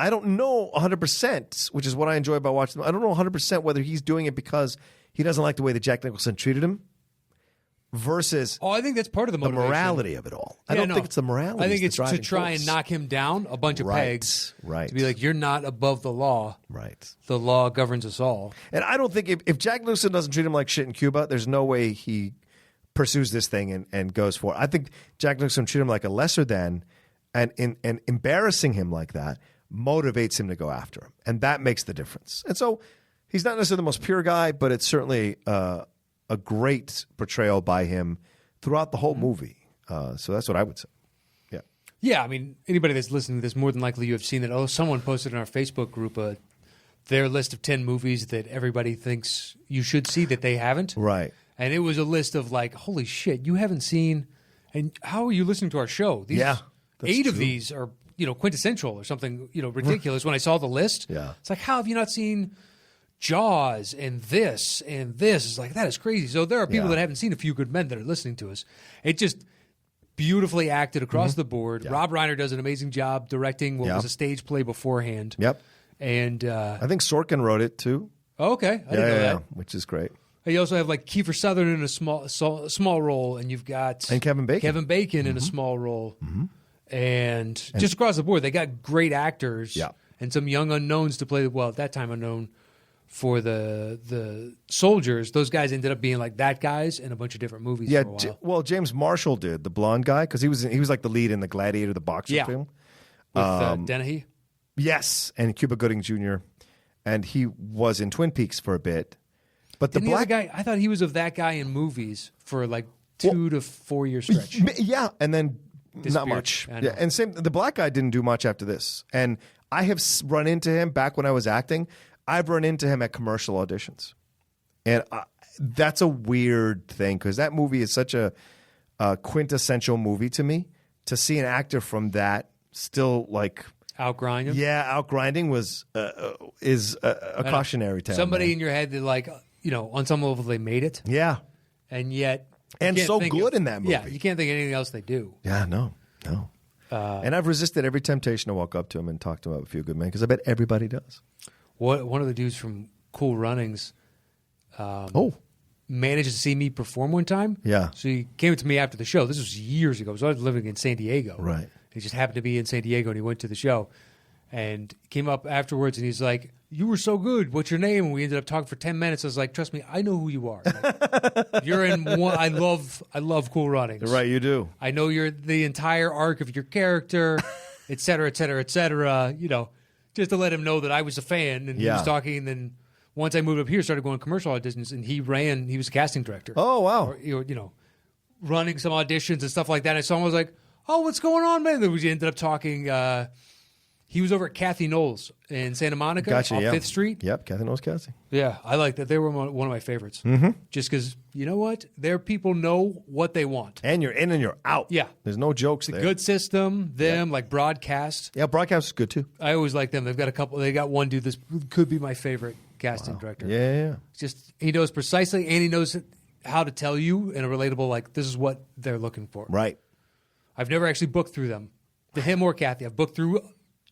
don't know 100%, which is what I enjoy about watching them. I don't know 100% whether he's doing it because he doesn't like the way that Jack Nicholson treated him versus I think that's part of the motivation. Morality of it all. I don't think it's the morality. I think it's to try and knock him down a bunch of pegs. Right. To be like, you're not above the law. Right. The law governs us all. And I don't think if Jack Nicholson doesn't treat him like shit in Cuba, there's no way he pursues this thing and goes for it. I think Jack Nicholson treat him like a lesser than, and embarrassing him like that motivates him to go after him. And that makes the difference. And so he's not necessarily the most pure guy, but it's certainly a great portrayal by him throughout the whole movie. So that's what I would say. Yeah. Yeah, I mean, anybody that's listening to this, more than likely you have seen that. Someone posted in our Facebook group their list of 10 movies that everybody thinks you should see that they haven't. Right. And it was a list of like, holy shit, you haven't seen, and how are you listening to our show? These, 8 of these are, quintessential or something, ridiculous. When I saw the list, it's like, how have you not seen Jaws and this and this? It's like, that is crazy. So there are people that haven't seen A Few Good Men that are listening to us. It just beautifully acted across the board. Yeah. Rob Reiner does an amazing job directing what was a stage play beforehand. Yep. And I think Sorkin wrote it too. Oh, okay. I didn't know that. Which is great. You also have like Kiefer Sutherland in a small role, and you've got Kevin Bacon in a small role, and just across the board, they got great actors and some young unknowns to play. Well, at that time unknown for the soldiers. Those guys ended up being like that guys in a bunch of different movies. For a while. Well, James Marshall did, the blonde guy, because he was like the lead in the Gladiator, the boxer film with Dennehy. Yes, and Cuba Gooding Jr. And he was in Twin Peaks for a bit. But the black guy, I thought he was of that guy in movies for like 2 to 4 year stretch. Yeah, and then not much. Yeah, and the black guy didn't do much after this. And I have run into him back when I was acting. I've run into him at commercial auditions, and that's a weird thing because that movie is such a quintessential movie to me. To see an actor from that still like outgrinding, outgrinding is a cautionary tale. Somebody in your head that like. On some level they made it. Yeah. And yet... And so good in that movie. Yeah, you can't think of anything else they do. Yeah, no. And I've resisted every temptation to walk up to him and talk to him about A Few Good Men, because I bet everybody does. One of the dudes from Cool Runnings managed to see me perform one time. Yeah. So he came to me after the show. This was years ago. So I was living in San Diego. Right. He just happened to be in San Diego, and he went to the show. And came up afterwards, and he's like, "You were so good. What's your name?" And we ended up talking for 10 minutes. I was like, "Trust me, I know who you are. Like, you're in one. I love Cool Runnings. Right, you do. I know you're the entire arc of your character, et cetera, et cetera, et cetera. Just to let him know that I was a fan." And he was talking. And then once I moved up here, started going commercial auditions, and he was a casting director. Oh wow. Or, running some auditions and stuff like that. And I saw him. I was like, "Oh, what's going on, man?" Then we ended up talking. He was over at Kathy Knowles in Santa Monica off 5th Street. Yep, Kathy Knowles Kathy. Yeah, I like that. They were one of my favorites. Just because, you know what? Their people know what they want. And you're in and you're out. Yeah. There's no jokes there. Good system, like Broadcast. Yeah, Broadcast is good too. I always like them. They've got a couple. They got one dude that could be my favorite casting director. Yeah. Just, he knows precisely, and he knows how to tell you in a relatable, like, this is what they're looking for. Right. I've never actually booked through them. To him or Kathy. I've booked through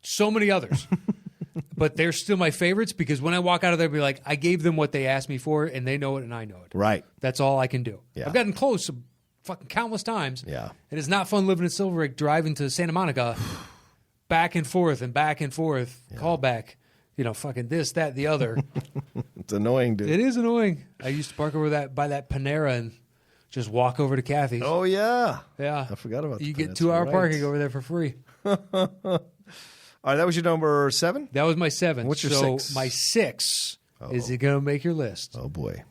so many others, but they're still my favorites because when I walk out of there, I'll be like, I gave them what they asked me for, and they know it, and I know it. Right. That's all I can do. Yeah. I've gotten close fucking countless times. Yeah. It is not fun living in Silver Lake, driving to Santa Monica back and forth and back and forth. Call back. Fucking this, that, the other. It's annoying, dude. It is annoying. I used to park over by that Panera and just walk over to Kathy's. Oh, yeah. Yeah. I forgot about that. You get 2-hour parking over there for free. All right, that was your number 7? That was my 7. What's your so 6? My 6 is it going to make your list? Oh, boy.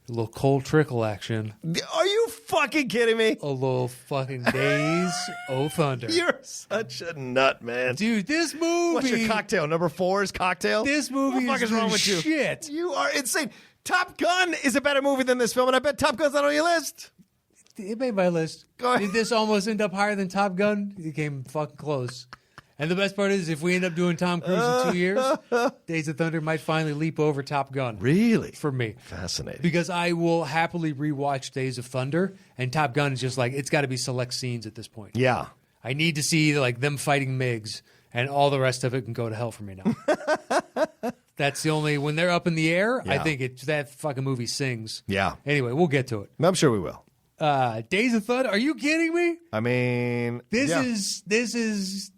A little cold trickle action. Are you fucking kidding me? A little fucking Days of Thunder. You're such a nut, man. Dude, this movie. What's your cocktail? Number 4 is Cocktail? This movie What the fuck is wrong with you? shit. You are insane. Top Gun is a better movie than this film, and I bet Top Gun's not on your list. It made my list. Go ahead. Did this almost end up higher than Top Gun? It came fucking close. And the best part is, if we end up doing Tom Cruise in 2 years, Days of Thunder might finally leap over Top Gun. Really? For me. Fascinating. Because I will happily rewatch Days of Thunder, and Top Gun is just like, it's got to be select scenes at this point. Yeah. I need to see like them fighting MiGs, and all the rest of it can go to hell for me now. That's the only, when they're up in the air, I think that fucking movie sings. Yeah. Anyway, we'll get to it. I'm sure we will. Days of Thunder, are you kidding me? I mean, This is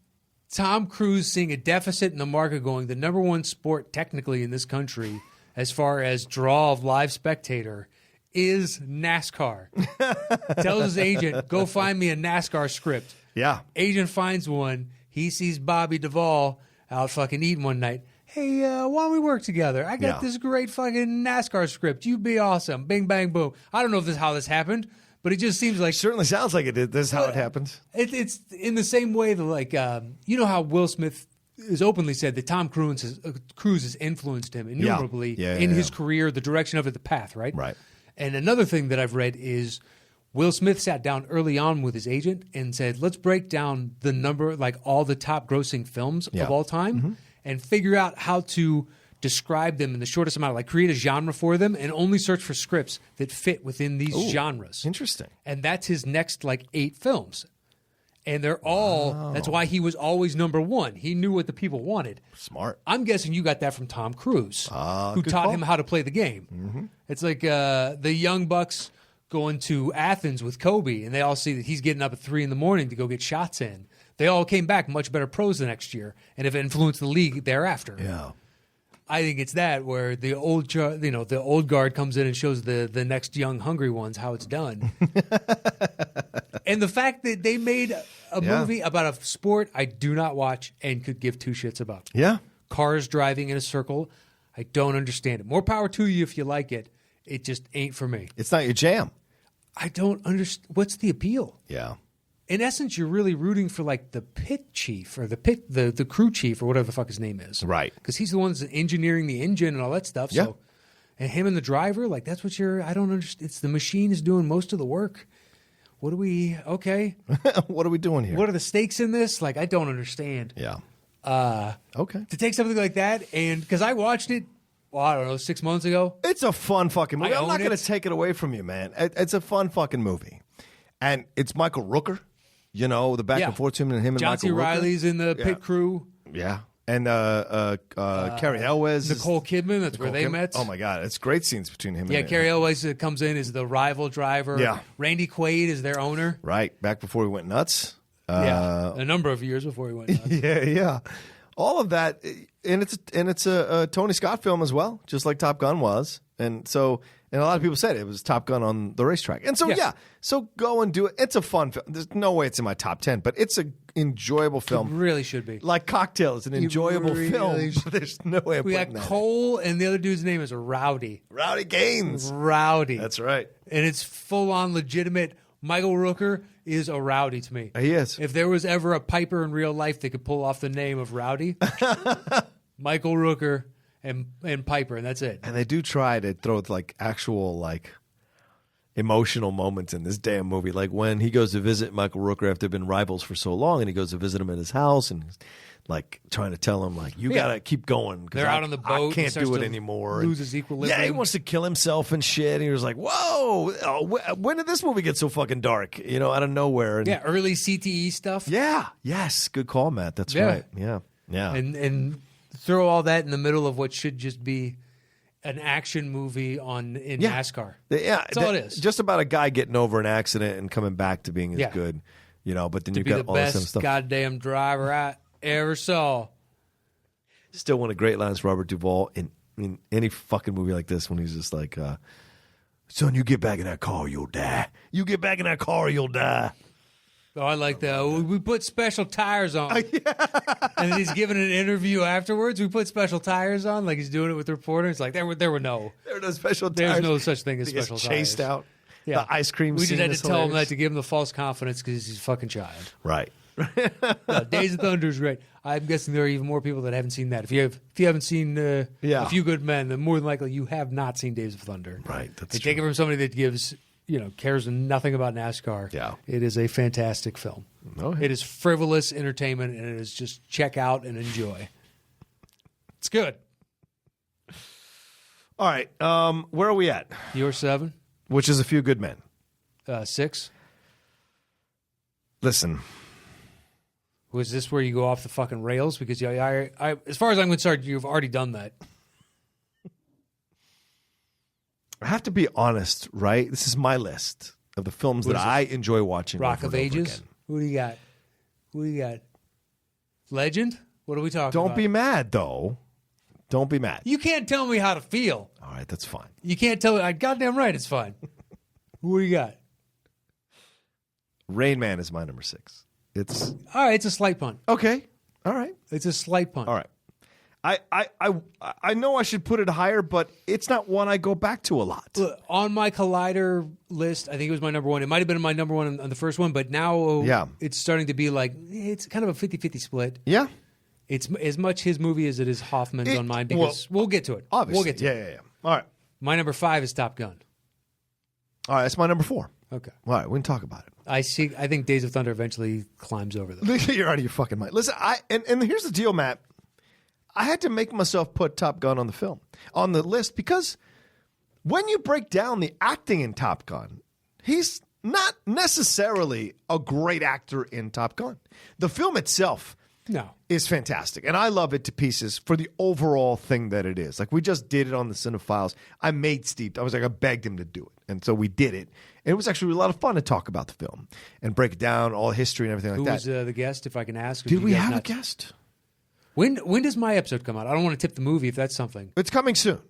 Tom Cruise seeing a deficit in the market, going, the number one sport technically in this country as far as draw of live spectator is NASCAR. Tells his agent, go find me a NASCAR script. Yeah. Agent finds one. He sees Bobby Duvall out fucking eating one night. Hey, why don't we work together? I got this great fucking NASCAR script. You'd be awesome. Bing, bang, boom. I don't know if this is how this happened, but it just seems like... Certainly sounds like it did. This is how it happens. It's in the same way that, like, you know how Will Smith has openly said that Tom Cruise has influenced him innumerably in his career, the direction of it, the path, right? Right. And another thing that I've read is Will Smith sat down early on with his agent and said, let's break down the number, like all the top grossing films of all time and figure out how to describe them in the shortest amount, like create a genre for them and only search for scripts that fit within these genres. Interesting. And that's his next, like, 8 films. And they're all, that's why he was always number 1. He knew what the people wanted. Smart. I'm guessing you got that from Tom Cruise, who taught him how to play the game. It's like the Young Bucks going to Athens with Kobe, and they all see that he's getting up at 3 in the morning to go get shots in. They all came back much better pros the next year and have influenced the league thereafter. Yeah. I think it's that where the old guard comes in and shows the next young hungry ones how it's done. And the fact that they made a movie about a sport I do not watch and could give 2 shits about. Yeah. Cars driving in a circle, I don't understand it. More power to you if you like it. It just ain't for me. It's not your jam. I don't understand. What's the appeal? Yeah. In essence, you're really rooting for like the pit chief or the crew chief or whatever the fuck his name is. Right. Because he's the one that's engineering the engine and all that stuff. Yeah. So, and him and the driver, like that's what I don't understand. It's the machine is doing most of the work. What are we, okay. What are we doing here? What are the stakes in this? Like, I don't understand. Yeah. Okay. To take something like that and, because I watched it, well, I don't know, 6 months ago. It's a fun fucking movie. I I'm not own going it. to take it away from you, man. It's a fun fucking movie. And it's Michael Rooker. You know, the back and forth between him and John Michael C. Rooker. Riley's in the pit crew. Yeah. And Carrie Elwes. Nicole Kidman, that's where they met. Oh, my God. It's great scenes between him Yeah, and Carrie Elwes comes in as the rival driver. Yeah. Randy Quaid is their owner. Right. Back before he went nuts. A number of years before he went nuts. Yeah. All of that. And it's a Tony Scott film as well, just like Top Gun was. And so... And a lot of people said it was Top Gun on the racetrack. And so, so go and do it. It's a fun film. There's no way it's in my top 10, but it's an enjoyable film. It really should be. Like Cocktail is an enjoyable really film. But there's no way I'm We got putting that Cole, and the other dude's name is Rowdy. in. Rowdy Gaines. Rowdy. That's right. And it's full-on legitimate. Michael Rooker is a Rowdy to me. He is. If there was ever a piper in real life that could pull off the name of Rowdy, Michael Rooker and Piper, and that's it. And they do try to throw like actual like emotional moments in this damn movie. Like when he goes to visit Michael Rooker after they've been rivals for so long, and he goes to visit him in his house, and he's like trying to tell him like, you gotta keep going. 'Cause They're out on the boat. I can't He starts do it to anymore. lose his equilibrium. Yeah, he wants to kill himself and shit. And he was like, whoa, when did this movie get so fucking dark? You know, out of nowhere. And Yeah, early CTE stuff. yeah. Yes. Good call, Matt. That's Yeah. right. Yeah. Yeah. And throw all that in the middle of what should just be an action movie in NASCAR. Yeah, That's all it is. Just about a guy getting over an accident and coming back to being as good, you know. But then To you've be got the all this other best stuff. goddamn driver ever saw. Still one of the great lines, Robert Duvall, in any fucking movie like this, when he's just like, son, you get back in that car, you'll die. You get back in that car, you'll die. Oh, I like that. We put special tires on. And then he's giving an interview afterwards. We put special tires on, like he's doing it with the reporter. It's like, there were no special tires. There's no such thing as special tires. Chased out. Yeah. The ice cream We scene just had to is tell him hilarious. that to give him the false confidence because he's a fucking child. Right. Days of Thunder is great. I'm guessing there are even more people that haven't seen that. If you haven't seen A Few Good Men, then more than likely you have not seen Days of Thunder. Right. That's They true. take it from somebody that cares nothing about NASCAR. Yeah. It is a fantastic film. Okay. It is frivolous entertainment, and it is just check out and enjoy. It's good. All right. Where are we at? Your 7, Which is A Few Good Men. 6. Listen. Was this where you go off the fucking rails? Because I as far as I'm concerned, you've already done that. I have to be honest, right? This is my list of the films that I enjoy watching. Rock over of and over Ages. again. Who do you got? Legend? What are we talking about? Don't be mad, though. Don't be mad. You can't tell me how to feel. All right, that's fine. You can't tell me. Goddamn right, it's fine. Who do you got? Rain Man is my number 6. It's All right, it's a slight punt. okay. All right. It's a slight punt. All right. I know I should put it higher, but it's not one I go back to a lot. Look, on my Collider list, I think it was my number 1. It might have been my number 1 on the first one, but now it's starting to be like, it's kind of a 50-50 split. Yeah. It's as much his movie as it is Hoffman's on mine, because we'll get to it. Obviously. We'll get to it. Yeah. All right. My number 5 is Top Gun. All right, that's my number 4. Okay. All right, we can talk about it. I think Days of Thunder eventually climbs over that. You're out of your fucking mind. Listen, and here's the deal, Matt. I had to make myself put Top Gun on the list, because when you break down the acting in Top Gun, he's not necessarily a great actor in Top Gun. The film itself is fantastic, and I love it to pieces for the overall thing that it is. Like, we just did it on the Cinephiles. I begged him to do it, and so we did it. And it was actually a lot of fun to talk about the film and break it down, all history and everything Who like was that. the guest, if I can ask? Did we have a guest? When does my episode come out? I don't want to tip the movie if that's something. It's coming soon.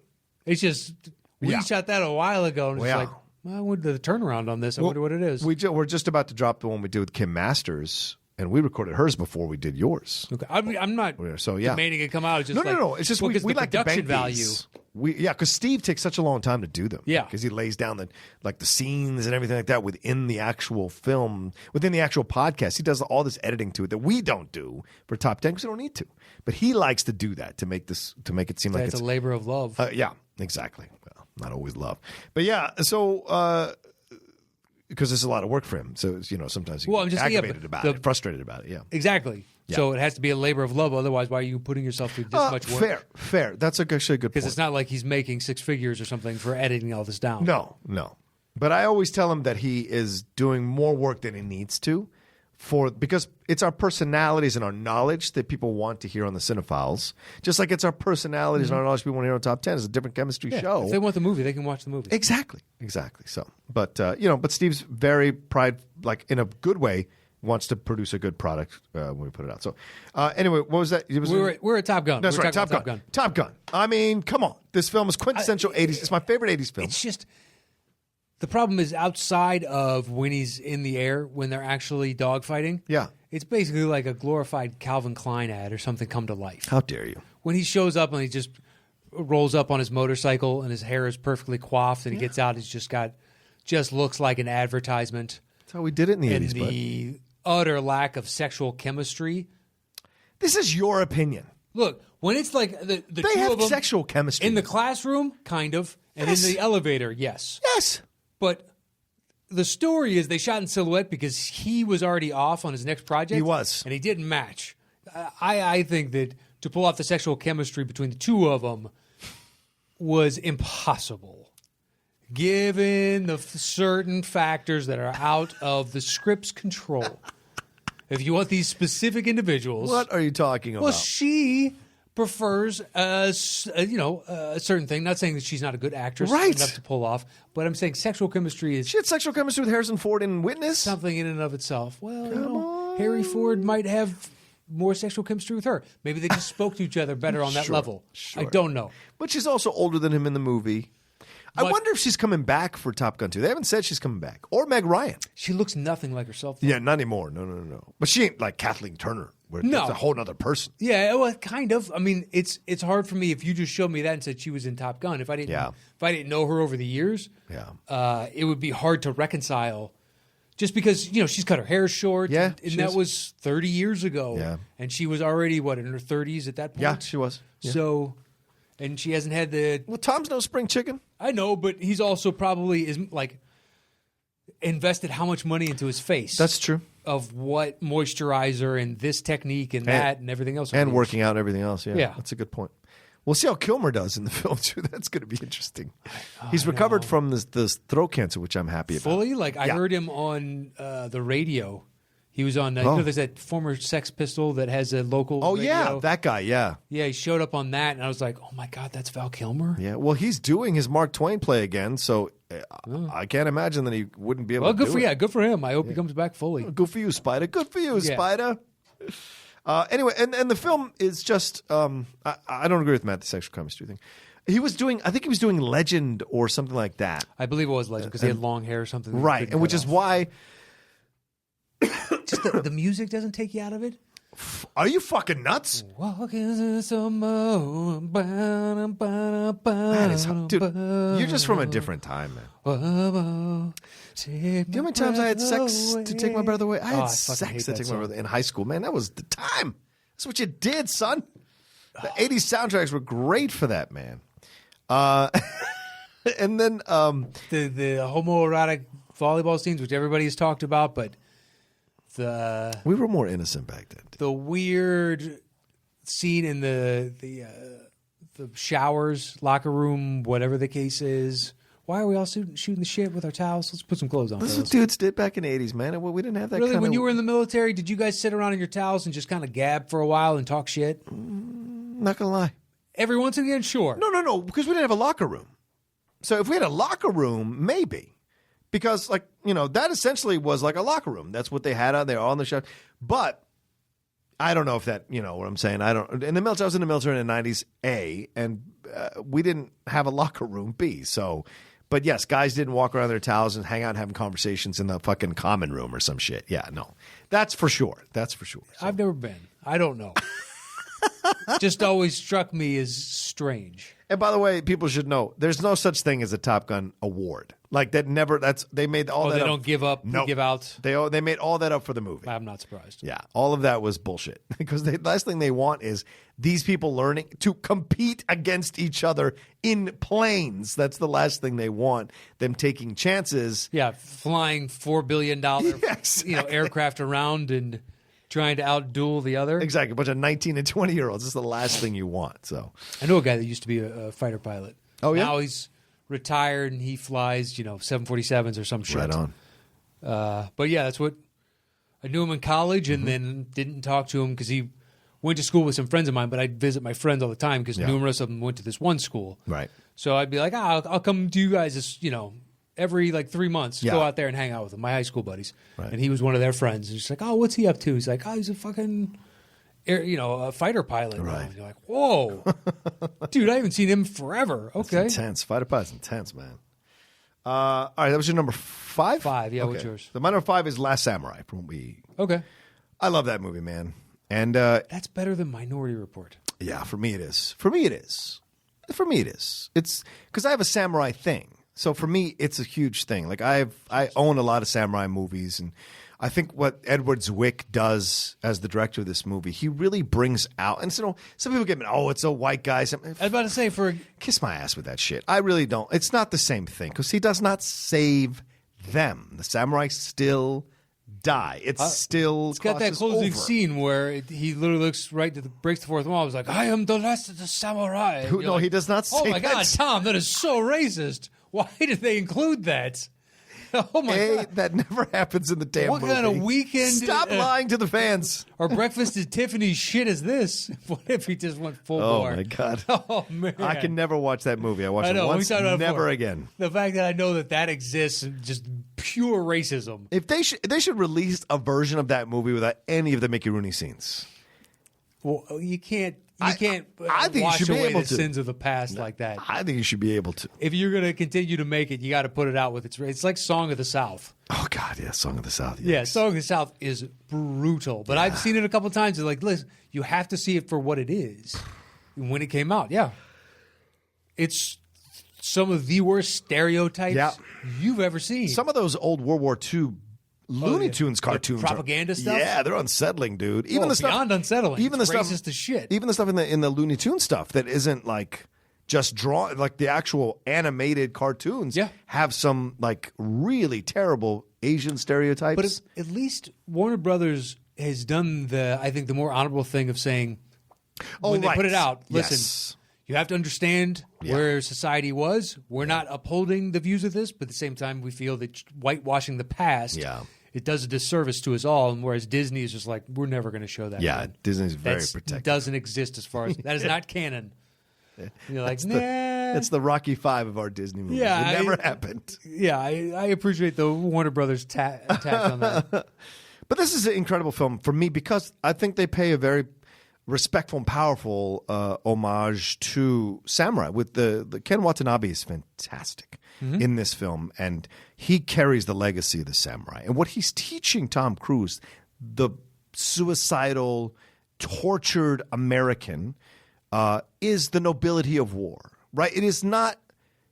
It's just, we shot that a while ago, and it's like, I wonder the turnaround on this. I wonder what it is. We're just about to drop the one we did with Kim Masters, and we recorded hers before we did yours. Okay. I'm not demanding it come out. It's just no. It's just we the like to production bank value. these. Because Steve takes such a long time to do them. Yeah, because he lays down the scenes and everything like that within the actual film, within the actual podcast. He does all this editing to it that we don't do for Top 10 because we don't need to. But he likes to do that to make it seem like it's a labor of love. Yeah, exactly. Well, not always love, but yeah. So. Because it's a lot of work for him, so sometimes he's aggravated about it, frustrated about it. Yeah, exactly. Yeah. So it has to be a labor of love. Otherwise, why are you putting yourself through this much work? Fair. That's actually a good point. Because it's not like he's making 6 figures or something for editing all this down. No. But I always tell him that he is doing more work than he needs to, because it's our personalities and our knowledge that people want to hear on the Cinephiles. Just like it's our personalities and our knowledge people want to hear on Top 10. It's a different chemistry show. If they want the movie, they can watch the movie. Exactly. So, but Steve's very in a good way, wants to produce a good product when we put it out. So, anyway, what was that? We're at Top Gun. That's right, Top Gun. I mean, come on. This film is quintessential 80s. It's my favorite 80s film. It's just... The problem is outside of when he's in the air, when they're actually dogfighting. Yeah. It's basically like a glorified Calvin Klein ad or something come to life. How dare you? When he shows up and he just rolls up on his motorcycle and his hair is perfectly coiffed and he gets out, he's just looks like an advertisement. That's how we did it in the 80s, and the utter lack of sexual chemistry. This is your opinion. Look, when it's like the they two have of them sexual chemistry. In the classroom, kind of, and in the elevator, yes. Yes. But the story is they shot in silhouette because he was already off on his next project. He was. And he didn't match. I think that to pull off the sexual chemistry between the two of them was impossible, given the certain factors that are out of the script's control. If you want these specific individuals... What are you talking about? Well, she... prefers a certain thing. Not saying that she's not a good actress enough to pull off, but I'm saying sexual chemistry is... She had sexual chemistry with Harrison Ford in Witness? Something in and of itself. Well, Harry Ford might have more sexual chemistry with her. Maybe they just spoke to each other better on that level. Sure. I don't know. But she's also older than him in the movie. I wonder if she's coming back for Top Gun 2. They haven't said she's coming back. Or Meg Ryan. She looks nothing like herself. Though. Yeah, not anymore. No. But she ain't like Kathleen Turner. No. That's a whole other person. Yeah, well, kind of. I mean, it's hard for me if you just showed me that and said she was in Top Gun. If I didn't know her over the years, it would be hard to reconcile. Just because she's cut her hair short, and that was 30 years ago, and she was already in her 30s at that point. Yeah, she was. Yeah. So, and she hasn't had the. Well, Tom's no spring chicken. I know, but he's also probably invested how much money into his face. That's true. Of what moisturizer and this technique and that and everything else. And working out and everything else. Yeah. That's a good point. We'll see how Kilmer does in the film, too. That's going to be interesting. He's recovered from this throat cancer, which I'm happy about. Fully? I heard him on the radio. He was on, there's that former Sex Pistol that has a local radio. Yeah, that guy, yeah. Yeah, he showed up on that, and I was like, oh, my God, that's Val Kilmer? Yeah, well, he's doing his Mark Twain play again, so I can't imagine that he wouldn't be able to do it. Good for him. I hope he comes back fully. Good for you, Spider. Good for you, Spider. Anyway, and the film is just, I don't agree with Matt, the sexual chemistry thing. I think he was doing Legend or something like that. I believe it was Legend because he had long hair or something. Right, and which is why... Just the music doesn't take you out of it? Are you fucking nuts? Walk into some more. That is, dude, you're just from a different time, man. Do you know how many times I had sex to take my brother away? I had sex to take my brother in high school, man. That was the time. That's what you did, son. The 80s soundtracks were great for that, man. And then the homoerotic volleyball scenes, which everybody has talked about, but we were more innocent back then. The weird scene in the showers, locker room, whatever the case is. Why are we all shooting the shit with our towels? Let's put some clothes on. This is what dudes did back in the 80s, man. We didn't have that really, when you were in the military, did you guys sit around in your towels and just kind of gab for a while and talk shit? Not going to lie. Every once again, sure. No, because we didn't have a locker room. So if we had a locker room, maybe. Because, that essentially was like a locker room. That's what they had out there on the shelf. But I don't know if that, what I'm saying. I was in the military in the 90s, A, and we didn't have a locker room, B. So, but yes, guys didn't walk around their towels and hang out and having conversations in the fucking common room or some shit. Yeah, no. That's for sure. So. I've never been. I don't know. Just always struck me as strange. And by the way, people should know there's no such thing as a Top Gun award. They made all that they up. Don't give up, nope. give out. They made all that up for the movie. I'm not surprised. Yeah, all of that was bullshit. Because the last thing they want is these people learning to compete against each other in planes. That's the last thing they want. Them taking chances. Yeah, flying $4 billion aircraft around and trying to outduel the other. Exactly. A bunch of 19 and 20-year-olds. This is the last thing you want. So I know a guy that used to be a fighter pilot. Oh, yeah? Now he's retired and he flies, 747s or some shit. Right on. But yeah, that's what I knew him in college and then didn't talk to him because he went to school with some friends of mine, but I'd visit my friends all the time because numerous of them went to this one school. Right. So I'd be like, I'll come to you guys, every 3 months, go out there and hang out with them, my high school buddies. Right. And he was one of their friends. And he's like, oh, what's he up to? He's like, oh, he's a fucking, a fighter pilot. Right. And you're like, whoa. Dude, I haven't seen him forever. Okay. That's intense. Fighter pilot's intense, man. All right, that was your number 5? 5, yeah. Okay. What's yours? My number 5 is Last Samurai. Okay. I love that movie, man. And that's better than Minority Report. Yeah, for me it is. It's because I have a samurai thing. So for me, it's a huge thing. Like I own a lot of samurai movies, and I think what Edward Zwick does as the director of this movie, he really brings out. And so some people get me, it's a white guy. I was about to say kiss my ass with that shit. I really don't. It's not the same thing because he does not save them. The samurai still die. It's got that closing scene where he literally looks right to breaks the fourth wall. He's like, I am the last of the samurai. He does not say that. Oh my God, Tom, that is so racist. Why did they include that? Oh my God. That never happens in the damn movie. What kind of weekend? Stop lying to the fans. Or Breakfast at Tiffany's shit is this? What if he just went full bore? Oh my God. Oh man. I can never watch that movie. I watched it once, never again. The fact that I know that exists, just pure racism. If they should release a version of that movie without any of the Mickey Rooney scenes. Well, you can't. I think you wash should be away able the to. sins of the past like that. I think you should be able to. If you're going to continue to make it, you got to put it out with it's like Song of the South. Oh God, yeah, Song of the South. Yeah, Yes. Song of the South is brutal, but I've seen it a couple of times. It's like, listen, you have to see it for what it is. When it came out, yeah, it's some of the worst stereotypes you've ever seen. Some of those old World War II Looney Tunes cartoons, the propaganda stuff. Yeah, they're unsettling, dude. Even Well, the stuff beyond unsettling. Even It's the racist stuff, as shit. Even the stuff in the Looney Tunes stuff that isn't like just drawn, like the actual animated cartoons. Yeah. Have some like really terrible Asian stereotypes. But at least Warner Brothers has done I think the more honorable thing of saying, when they put it out, listen, Yes. you have to understand where society was. We're not upholding the views of this, but at the same time, we feel that whitewashing the past, it does a disservice to us all. And whereas Disney is just like, we're never going to show that. Yeah, again. Disney's very That protective. doesn't exist as far as that is not canon. And you're like, nah. That's the Rocky V of our Disney movies. Yeah, it never happened. Yeah, I appreciate the Warner Brothers attack on that. But this is an incredible film for me because I think they pay a very respectful and powerful homage to samurai. With the Ken Watanabe is fantastic in this film, and he carries the legacy of the samurai. And what he's teaching Tom Cruise, the suicidal, tortured American, is the nobility of war. Right? It is not.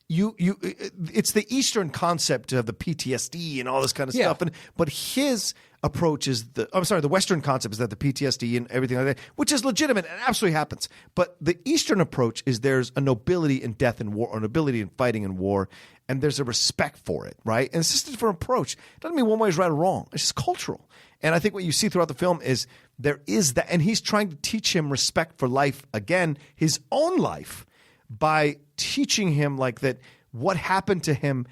It's the Eastern concept of the PTSD and all this kind of stuff, but his approach is the Western concept is that the PTSD and everything like that, which is legitimate and absolutely happens. But the Eastern approach is there's a nobility in death and war, or nobility in fighting and war, and there's a respect for it, right? And it's just a different approach. It doesn't mean one way is right or wrong. It's just cultural. And I think what you see throughout the film is there is that, and he's trying to teach him respect for life again, his own life, by teaching him like that what happened to him,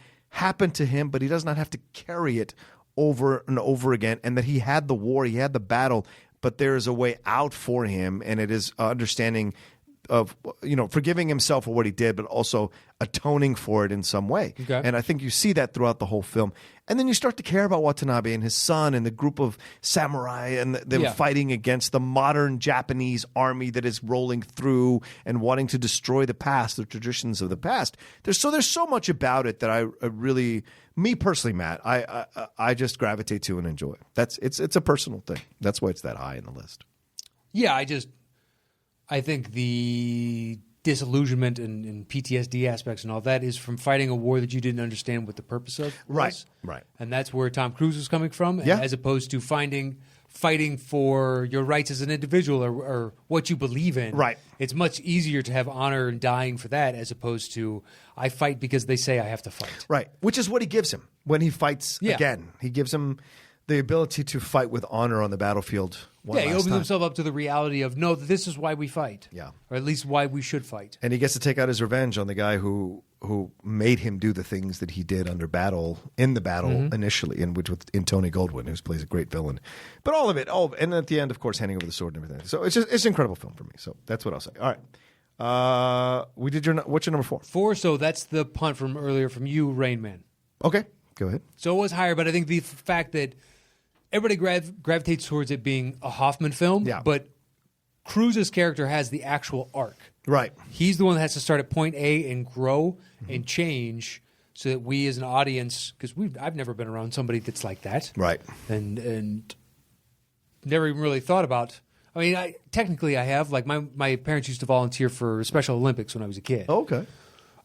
but he does not have to carry it over and over again, and that he had the war, he had the battle, but there is a way out for him, and it is understanding of, forgiving himself for what he did, but also atoning for it in some way. Okay. And I think you see that throughout the whole film. And then you start to care about Watanabe and his son and the group of samurai and them fighting against the modern Japanese army that is rolling through and wanting to destroy the past, the traditions of the past. There's so much about it that I really, me personally, Matt, I just gravitate to and enjoy. It's a personal thing. That's why it's that high in the list. Yeah, I think the disillusionment and PTSD aspects and all that is from fighting a war that you didn't understand what the purpose of was. Right. And that's where Tom Cruise was coming from, as opposed to fighting for your rights as an individual or what you believe in. Right. It's much easier to have honor and dying for that as opposed to I fight because they say I have to fight. Right, which is what he gives him when he fights again. He gives him the ability to fight with honor on the battlefield. He opens himself up to the reality of, no, this is why we fight. Yeah. Or at least why we should fight. And he gets to take out his revenge on the guy who made him do the things that he did in the battle initially, in Tony Goldwyn, who plays a great villain. But all of it, and at the end, of course, handing over the sword and everything. So it's an incredible film for me. So that's what I'll say. All right. What's your number 4? 4, so that's the punt from earlier from you, Rain Man. Okay, go ahead. So it was higher, but I think the fact that everybody gravitates towards it being a Hoffman film, but Cruise's character has the actual arc. Right. He's the one that has to start at point A and grow and change so that we as an audience, because I've never been around somebody that's like that. Right. And never even really thought about. I mean, technically I have. Like my parents used to volunteer for Special Olympics when I was a kid. Oh, okay.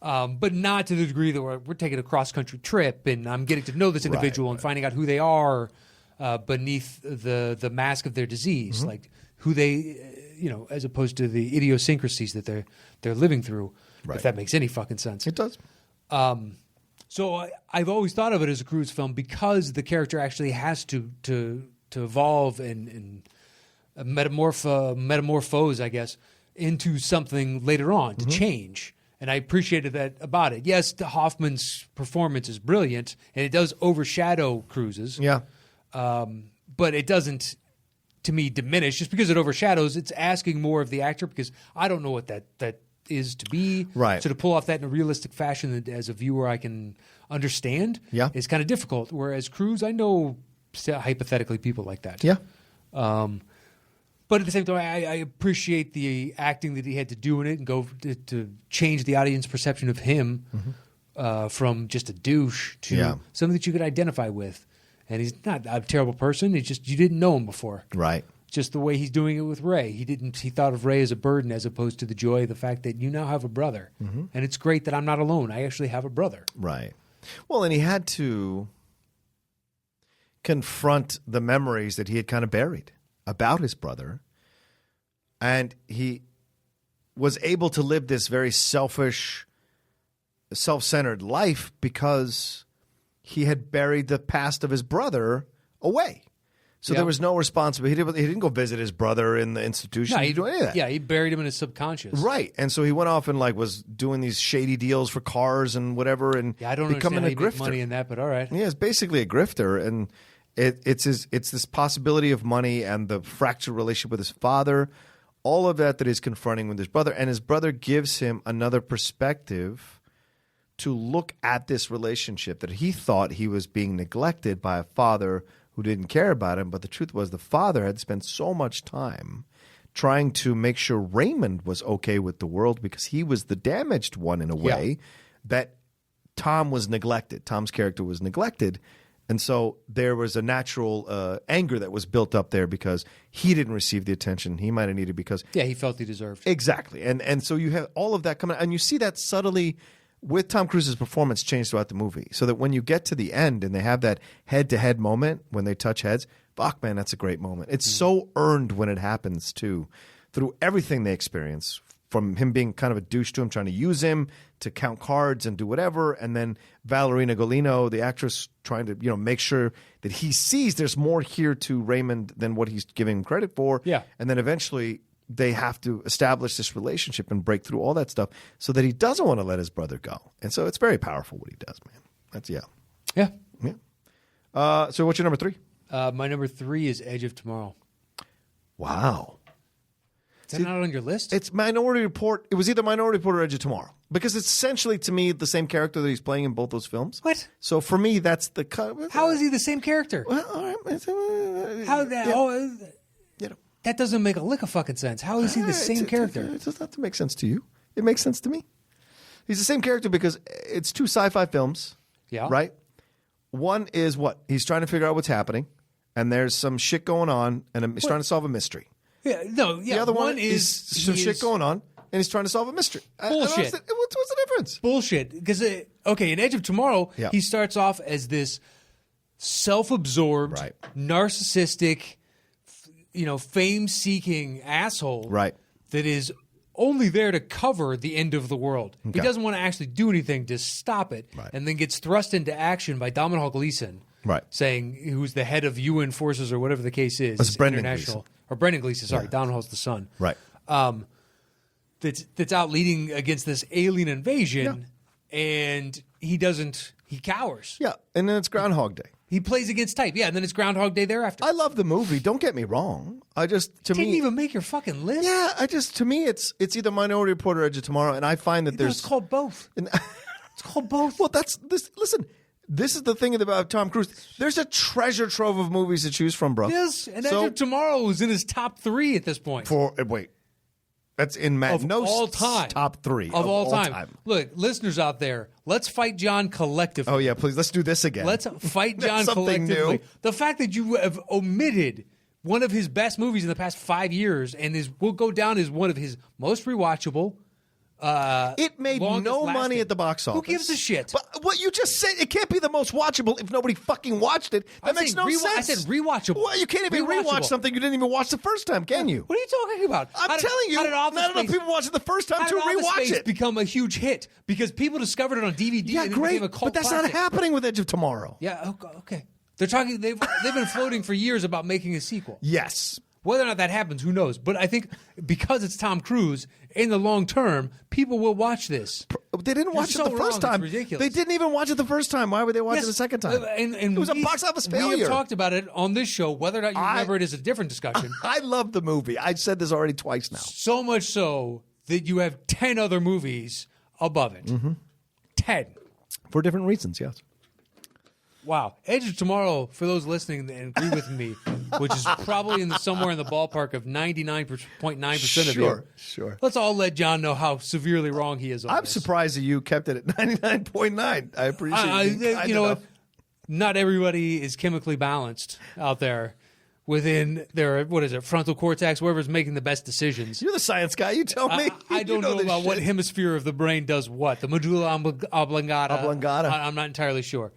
But not to the degree that we're taking a cross-country trip and I'm getting to know this individual and finding out who they are beneath the mask of their disease, like who they, as opposed to the idiosyncrasies that they're living through, if that makes any fucking sense. It does. So I've always thought of it as a Cruise film because the character actually has to evolve and metamorphose, I guess, into something later on, to change. And I appreciated that about it. Yes, Hoffman's performance is brilliant, and it does overshadow Cruise's. Yeah. But it doesn't, to me, diminish. Just because it overshadows, it's asking more of the actor because I don't know what that is to be. Right. So to pull off that in a realistic fashion that as a viewer I can understand is kind of difficult. Whereas Cruise, I know hypothetically people like that. Yeah. But at the same time, I appreciate the acting that he had to do in it and go to change the audience perception of him from just a douche to something that you could identify with. And he's not a terrible person. It's just you didn't know him before. Right. Just the way he's doing it with Ray. He thought of Ray as a burden as opposed to the joy of the fact that you now have a brother. And it's great that I'm not alone. I actually have a brother. Right. Well, and he had to confront the memories that he had kind of buried about his brother. And he was able to live this very selfish, self-centered life because he had buried the past of his brother away. So there was no responsibility. He didn't go visit his brother in the institution. No, he didn't do any of that. Yeah, he buried him in his subconscious. Right. And so he went off and was doing these shady deals for cars and whatever and I don't becoming understand how a you grifter. make money in that, but all right. Yeah, it's basically a grifter. And it's this possibility of money and the fractured relationship with his father, all of that he's confronting with his brother. And his brother gives him another perspective to look at this relationship that he thought he was being neglected by a father who didn't care about him. But the truth was the father had spent so much time trying to make sure Raymond was okay with the world because he was the damaged one in a way that Tom was neglected. Tom's character was neglected. And so there was a natural anger that was built up there because he didn't receive the attention he might have needed because... Yeah, he felt he deserved. Exactly. And so you have all of that coming out. And you see that subtly with Tom Cruise's performance change throughout the movie. So that when you get to the end and they have that head-to-head moment when they touch heads, fuck, man, that's a great moment. It's so earned when it happens, too, through everything they experience, from him being kind of a douche to him, trying to use him to count cards and do whatever, and then Valerina Golino, the actress, trying to make sure that he sees there's more here to Raymond than what he's giving him credit for. Yeah. And then eventually they have to establish this relationship and break through all that stuff so that he doesn't want to let his brother go. And so it's very powerful what he does, man. That's Yeah. So what's your number 3? My number 3 is Edge of Tomorrow. Wow. Is that not on your list? It's Minority Report. It was either Minority Report or Edge of Tomorrow. Because it's essentially, to me, the same character that he's playing in both those films. What? So for me, that's the... How is he the same character? Well, all right. How that? Yeah. Oh, that doesn't make a lick of fucking sense. How is he the same character? It doesn't have to make sense to you. It makes sense to me. He's the same character because it's 2 sci-fi films. Yeah. Right? One is what? He's trying to figure out what's happening, and there's some shit going on, and he's trying to solve a mystery. Yeah, no, yeah. The other one is some shit going on, and he's trying to solve a mystery. Bullshit. What's the difference? Bullshit. Because, in Edge of Tomorrow, he starts off as this self-absorbed, narcissistic, fame-seeking asshole that is only there to cover the end of the world. Okay. He doesn't want to actually do anything to stop it, and then gets thrust into action by Domhnall Gleeson, saying who's the head of UN forces or whatever the case is. It's Brendan Gleeson. Or Brendan Gleeson, sorry. Domhnall's the son. Right. That's out leading against this alien invasion, and he cowers. Yeah, and then it's Groundhog Day. He plays against type, and then it's Groundhog Day thereafter. I love the movie. Don't get me wrong. Didn't even make your fucking list. Yeah, to me, it's either Minority Report or Edge of Tomorrow, and I find that it's called both. It's called both. Well, that's this. Listen, this is the thing about Tom Cruise. There's a treasure trove of movies to choose from, bro. Yes, and Edge of Tomorrow is in his top 3 at this point. That's in Matt Knost's all time. Top 3 of all time. Look, listeners out there, let's fight John collectively. Oh yeah, please, let's do this again. Let's fight John collectively. New. The fact that you have omitted one of his best movies in the past 5 years and will go down as one of his most rewatchable. It made no money at the box office. Who gives a shit? But what you just said, it can't be the most watchable if nobody fucking watched it. That makes no sense. I said rewatchable. Well, you can't even rewatch something you didn't even watch the first time, can you? What are you talking about? I'm telling you, not enough people watched it the first time to rewatch it. Become a huge hit because people discovered it on DVD. Yeah, and great, it became a cult but that's classic. not happening with Edge of Tomorrow. Yeah, okay. They're talking. They've been floating for years about making a sequel. Yes. Whether or not that happens, who knows? But I think because it's Tom Cruise, in the long term, people will watch this. They didn't watch it the first time. It's ridiculous. They didn't even watch it the first time. Why would they watch it the second time? And it was a box office failure. We have talked about it on this show. Whether or not you remember it is a different discussion. I love the movie. I've said this already twice now. So much so that you have 10 other movies above it. 10. For different reasons, yes. Wow. Edge of Tomorrow, for those listening and agree with me, which is probably somewhere in the ballpark of 99.9% of you. Sure. Let's all let John know how severely wrong he is on I'm this. surprised that you kept it at 99.9. I appreciate it. You know what? Not everybody is chemically balanced out there within their, frontal cortex, whoever's making the best decisions. You're the science guy. You tell me. I don't know about what hemisphere of the brain does what. The medulla oblongata. I'm not entirely sure.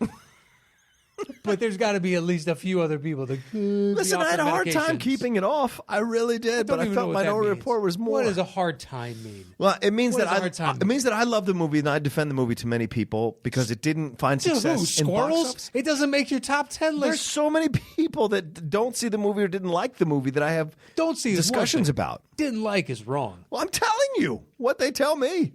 But there's got to be at least a few other people that could Listen, I had a hard time keeping it off. I really did, but I felt Minority Report was more. What does a hard time mean? Well, it means that I love the movie and I defend the movie to many people because it didn't find success in box office. It doesn't make your top 10 list. There's so many people that don't see the movie or didn't like the movie that I have discussions about. Didn't like is wrong. Well, I'm telling you what they tell me.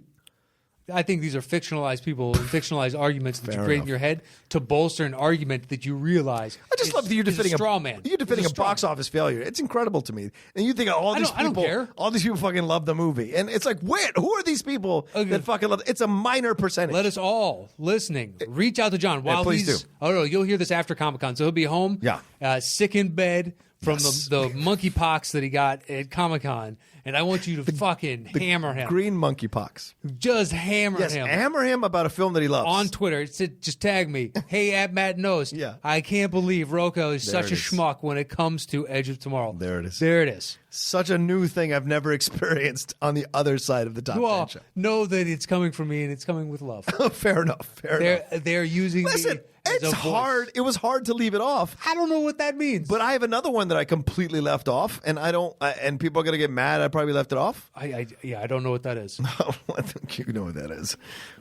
I think these are fictionalized people and fictionalized arguments that you create in your head to bolster an argument that you realize. I just love that you're defending a straw man. You're defending a box office failure. It's incredible to me. And you think all these people, all these people fucking love the movie, and it's like, wait, who are these people that fucking love? It's a minor percentage. Let us all listening reach out to John while please he's. do. Oh no, you'll hear this after Comic-Con, so he'll be home. Yeah. Sick in bed from the monkeypox that he got at Comic-Con. And I want you to fucking hammer him. Green monkeypox. Just hammer him. Hammer him about a film that he loves. On Twitter. Just tag me. Hey, at Matt Knost. Yeah. I can't believe Rocha is such a schmuck when it comes to Edge of Tomorrow. There it is. There it is. Such a new thing I've never experienced on the other side of the top 10 show. Know that it's coming from me and it's coming with love. Fair enough. They're using Listen, me. It's hard. It was hard to leave it off. I don't know what that means. But I have another one that I completely left off, and I don't. And people are gonna get mad. I probably left it off. I don't know what that is. I think you know what that is.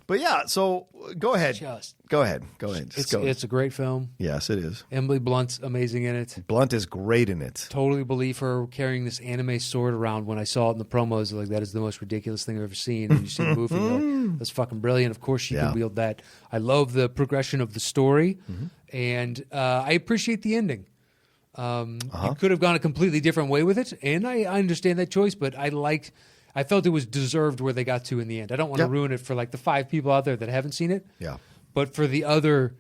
But yeah, so go ahead. Go ahead. It's a great film. Yes, it is. Emily Blunt's amazing in it. Blunt is great in it. Totally believe her carrying this anime sword around. When I saw it in the promos, like that is the most ridiculous thing I've ever seen. And you see the movie, like, that's fucking brilliant. Of course, she can wield that. I love the progression of the story, and I appreciate the ending. You could have gone a completely different way with it, and I understand that choice. But I felt it was deserved where they got to in the end. I don't want to ruin it for like the 5 people out there that haven't seen it. Yeah. But for the other,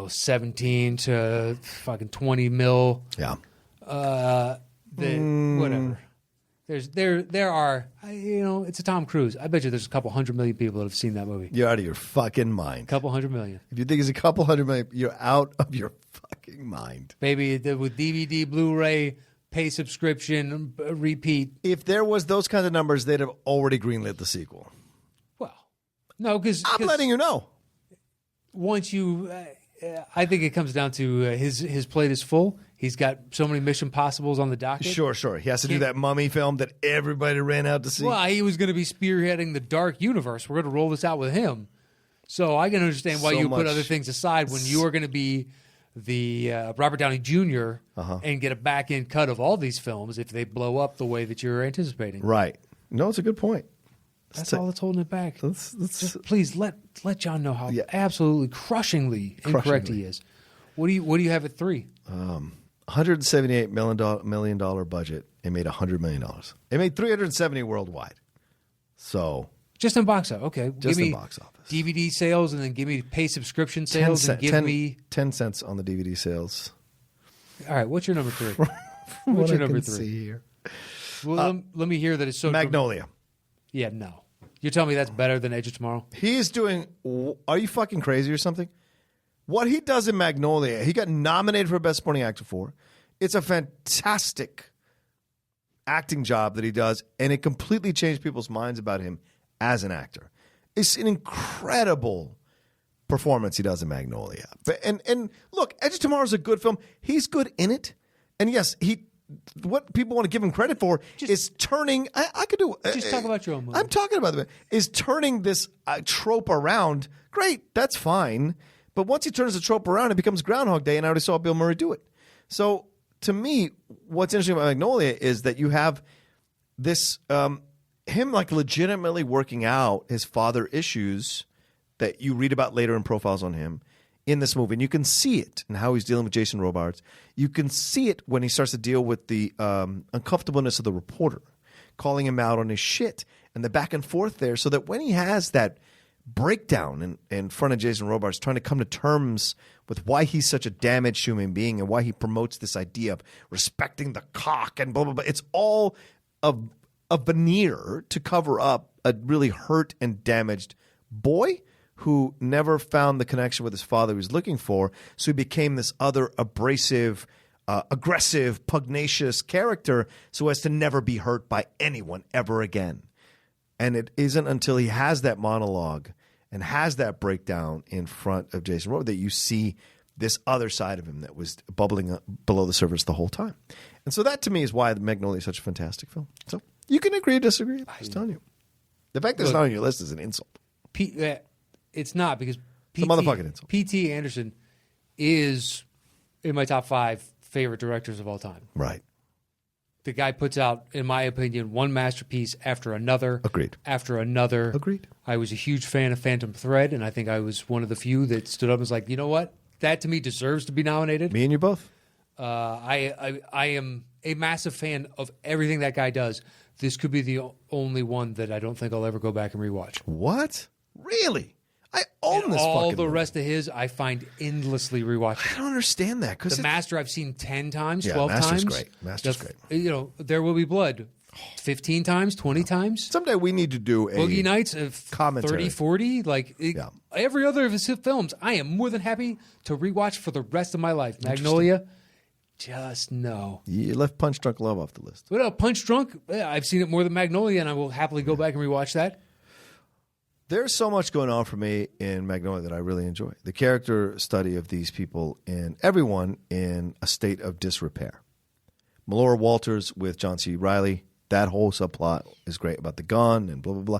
17 to fucking 20 mil. Yeah. Whatever. There are, it's a Tom Cruise. I bet you there's a couple 100 million people that have seen that movie. You're out of your fucking mind. Couple 100 million. If you think it's a couple 100 million, you're out of your fucking mind. Maybe with DVD, Blu-ray, pay subscription, repeat. If there was those kinds of numbers, they'd have already greenlit the sequel. Well, no, because I'm letting you know. Once you, I think it comes down to his plate is full. He's got so many Mission Possibles on the docket. Sure. He has to do that Mummy film that everybody ran out to see. Well, he was going to be spearheading the Dark Universe. We're going to roll this out with him. So I can understand why you put other things aside when you are going to be the Robert Downey Jr. And get a back-end cut of all these films if they blow up the way that you're anticipating. Right. No, it's a good point. That's all that's holding it back. Just please let John know how absolutely crushingly incorrect he is. What do you have at 3? $178 million budget. It made $100 million. It made $370 worldwide. So just in box office, okay. Just in box office. DVD sales, and then give me pay subscription sales, and give me 10 cents on the DVD sales. All right, what's your number 3? What's your number 3? See here. Well, let me hear that it's so Magnolia. Yeah, no. You're telling me that's better than Edge of Tomorrow? He's doing. Are you fucking crazy or something? What he does in Magnolia, he got nominated for Best Supporting Actor for. It's a fantastic acting job that he does, and it completely changed people's minds about him as an actor. It's an incredible performance he does in Magnolia. And look, Edge of Tomorrow is a good film. He's good in it, and yes, what people want to give him credit for is turning. I could do. Just talk about your own movie. I'm talking about is turning this trope around. Great, that's fine. But once he turns the trope around, it becomes Groundhog Day, and I already saw Bill Murray do it. So to me, what's interesting about Magnolia is that you have this him like legitimately working out his father issues that you read about later in profiles on him in this movie. And you can see it in how he's dealing with Jason Robards. You can see it when he starts to deal with the uncomfortableness of the reporter, calling him out on his shit and the back and forth there, so that when he has that breakdown in front of Jason Robards, trying to come to terms with why he's such a damaged human being and why he promotes this idea of respecting the cock and blah, blah, blah. It's all a veneer to cover up a really hurt and damaged boy who never found the connection with his father he was looking for. So he became this other abrasive, aggressive, pugnacious character so as to never be hurt by anyone ever again. And it isn't until he has that monologue and has that breakdown in front of Jason Robards that you see this other side of him that was bubbling up below the surface the whole time. And so that to me is why Magnolia is such a fantastic film. So you can agree or disagree. I'm just telling you. The fact that it's not on your list is an insult. It's not, because It's a motherfucking insult. P.T. Anderson is in my top 5 favorite directors of all time. Right. The guy puts out, in my opinion, one masterpiece after another. Agreed. After another. Agreed. I was a huge fan of Phantom Thread, and I think I was one of the few that stood up and was like, you know what? That, to me, deserves to be nominated. Me and you both. I am a massive fan of everything that guy does. This could be the only one that I don't think I'll ever go back and rewatch. What? Really? I own And this all fucking the movie. rest of his, I find endlessly rewatchable. I don't understand that. The Master I've seen 10 times, 12 Master's times. great. Master's great. great. There Will Be Blood 15 times, 20 times. Someday we need to do a Boogie Nights of commentary. 30, 40. Every other of his films, I am more than happy to rewatch for the rest of my life. Magnolia, just no. You left Punch Drunk Love off the list. What Punch Drunk? I've seen it more than Magnolia, and I will happily go back and rewatch that. There's so much going on for me in Magnolia that I really enjoy. The character study of these people and everyone in a state of disrepair. Melora Walters with John C. Reilly, that whole subplot is great about the gun and blah, blah, blah.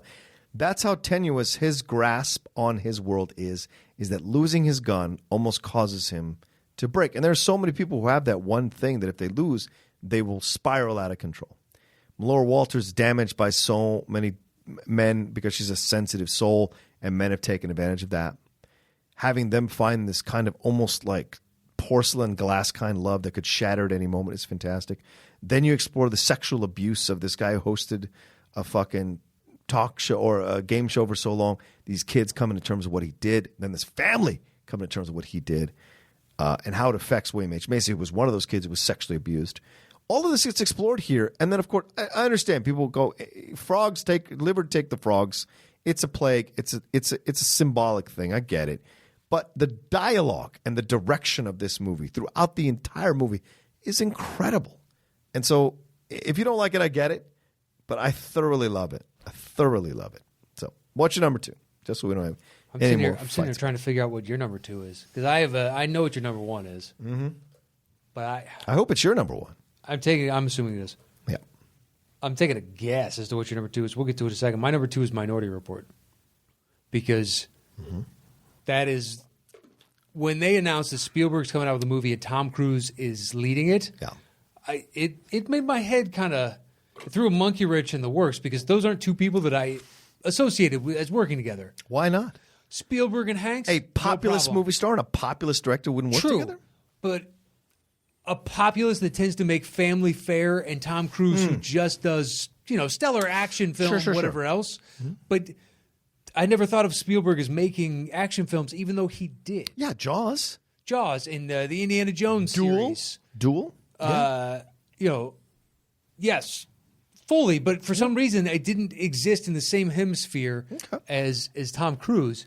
That's how tenuous his grasp on his world is that losing his gun almost causes him to break. And there are so many people who have that one thing that if they lose, they will spiral out of control. Melora Walters is damaged by so many men because she's a sensitive soul, and men have taken advantage of that. Having them find this kind of almost like porcelain glass kind love that could shatter at any moment is fantastic. Then you explore the sexual abuse of this guy who hosted a fucking talk show or a game show for so long. These kids coming to terms of what he did. Then this family coming to terms of what he did and how it affects William H. Macy, who was one of those kids who was sexually abused. All of this gets explored here. And then, of course, I understand people go, frogs liver take the frogs. It's a plague. It's a symbolic thing. I get it. But the dialogue and the direction of this movie throughout the entire movie is incredible. And so if you don't like it, I get it. But I thoroughly love it. I thoroughly love it. So what's your number 2? Just so we don't have I'm any sitting more here, I'm sitting here trying to figure out what your number 2 is. Because I know what your number 1 is. Mm-hmm. But I hope it's your number 1. I'm assuming it is. Yeah. I'm taking a guess as to what your number 2 is. We'll get to it in a second. My number 2 is Minority Report. Because that is, when they announced that Spielberg's coming out with a movie and Tom Cruise is leading it, it made my head kind of, threw a monkey wrench in the works, because those aren't two people that I associated with as working together. Why not? Spielberg and Hanks? A populist movie star and a populist director wouldn't work together? But a populist that tends to make family fare, and Tom Cruise who just does, stellar action films, whatever else. Mm-hmm. But I never thought of Spielberg as making action films, even though he did. Yeah, Jaws and the Indiana Jones series. Duel? Yes, fully. But for some reason, it didn't exist in the same hemisphere as Tom Cruise.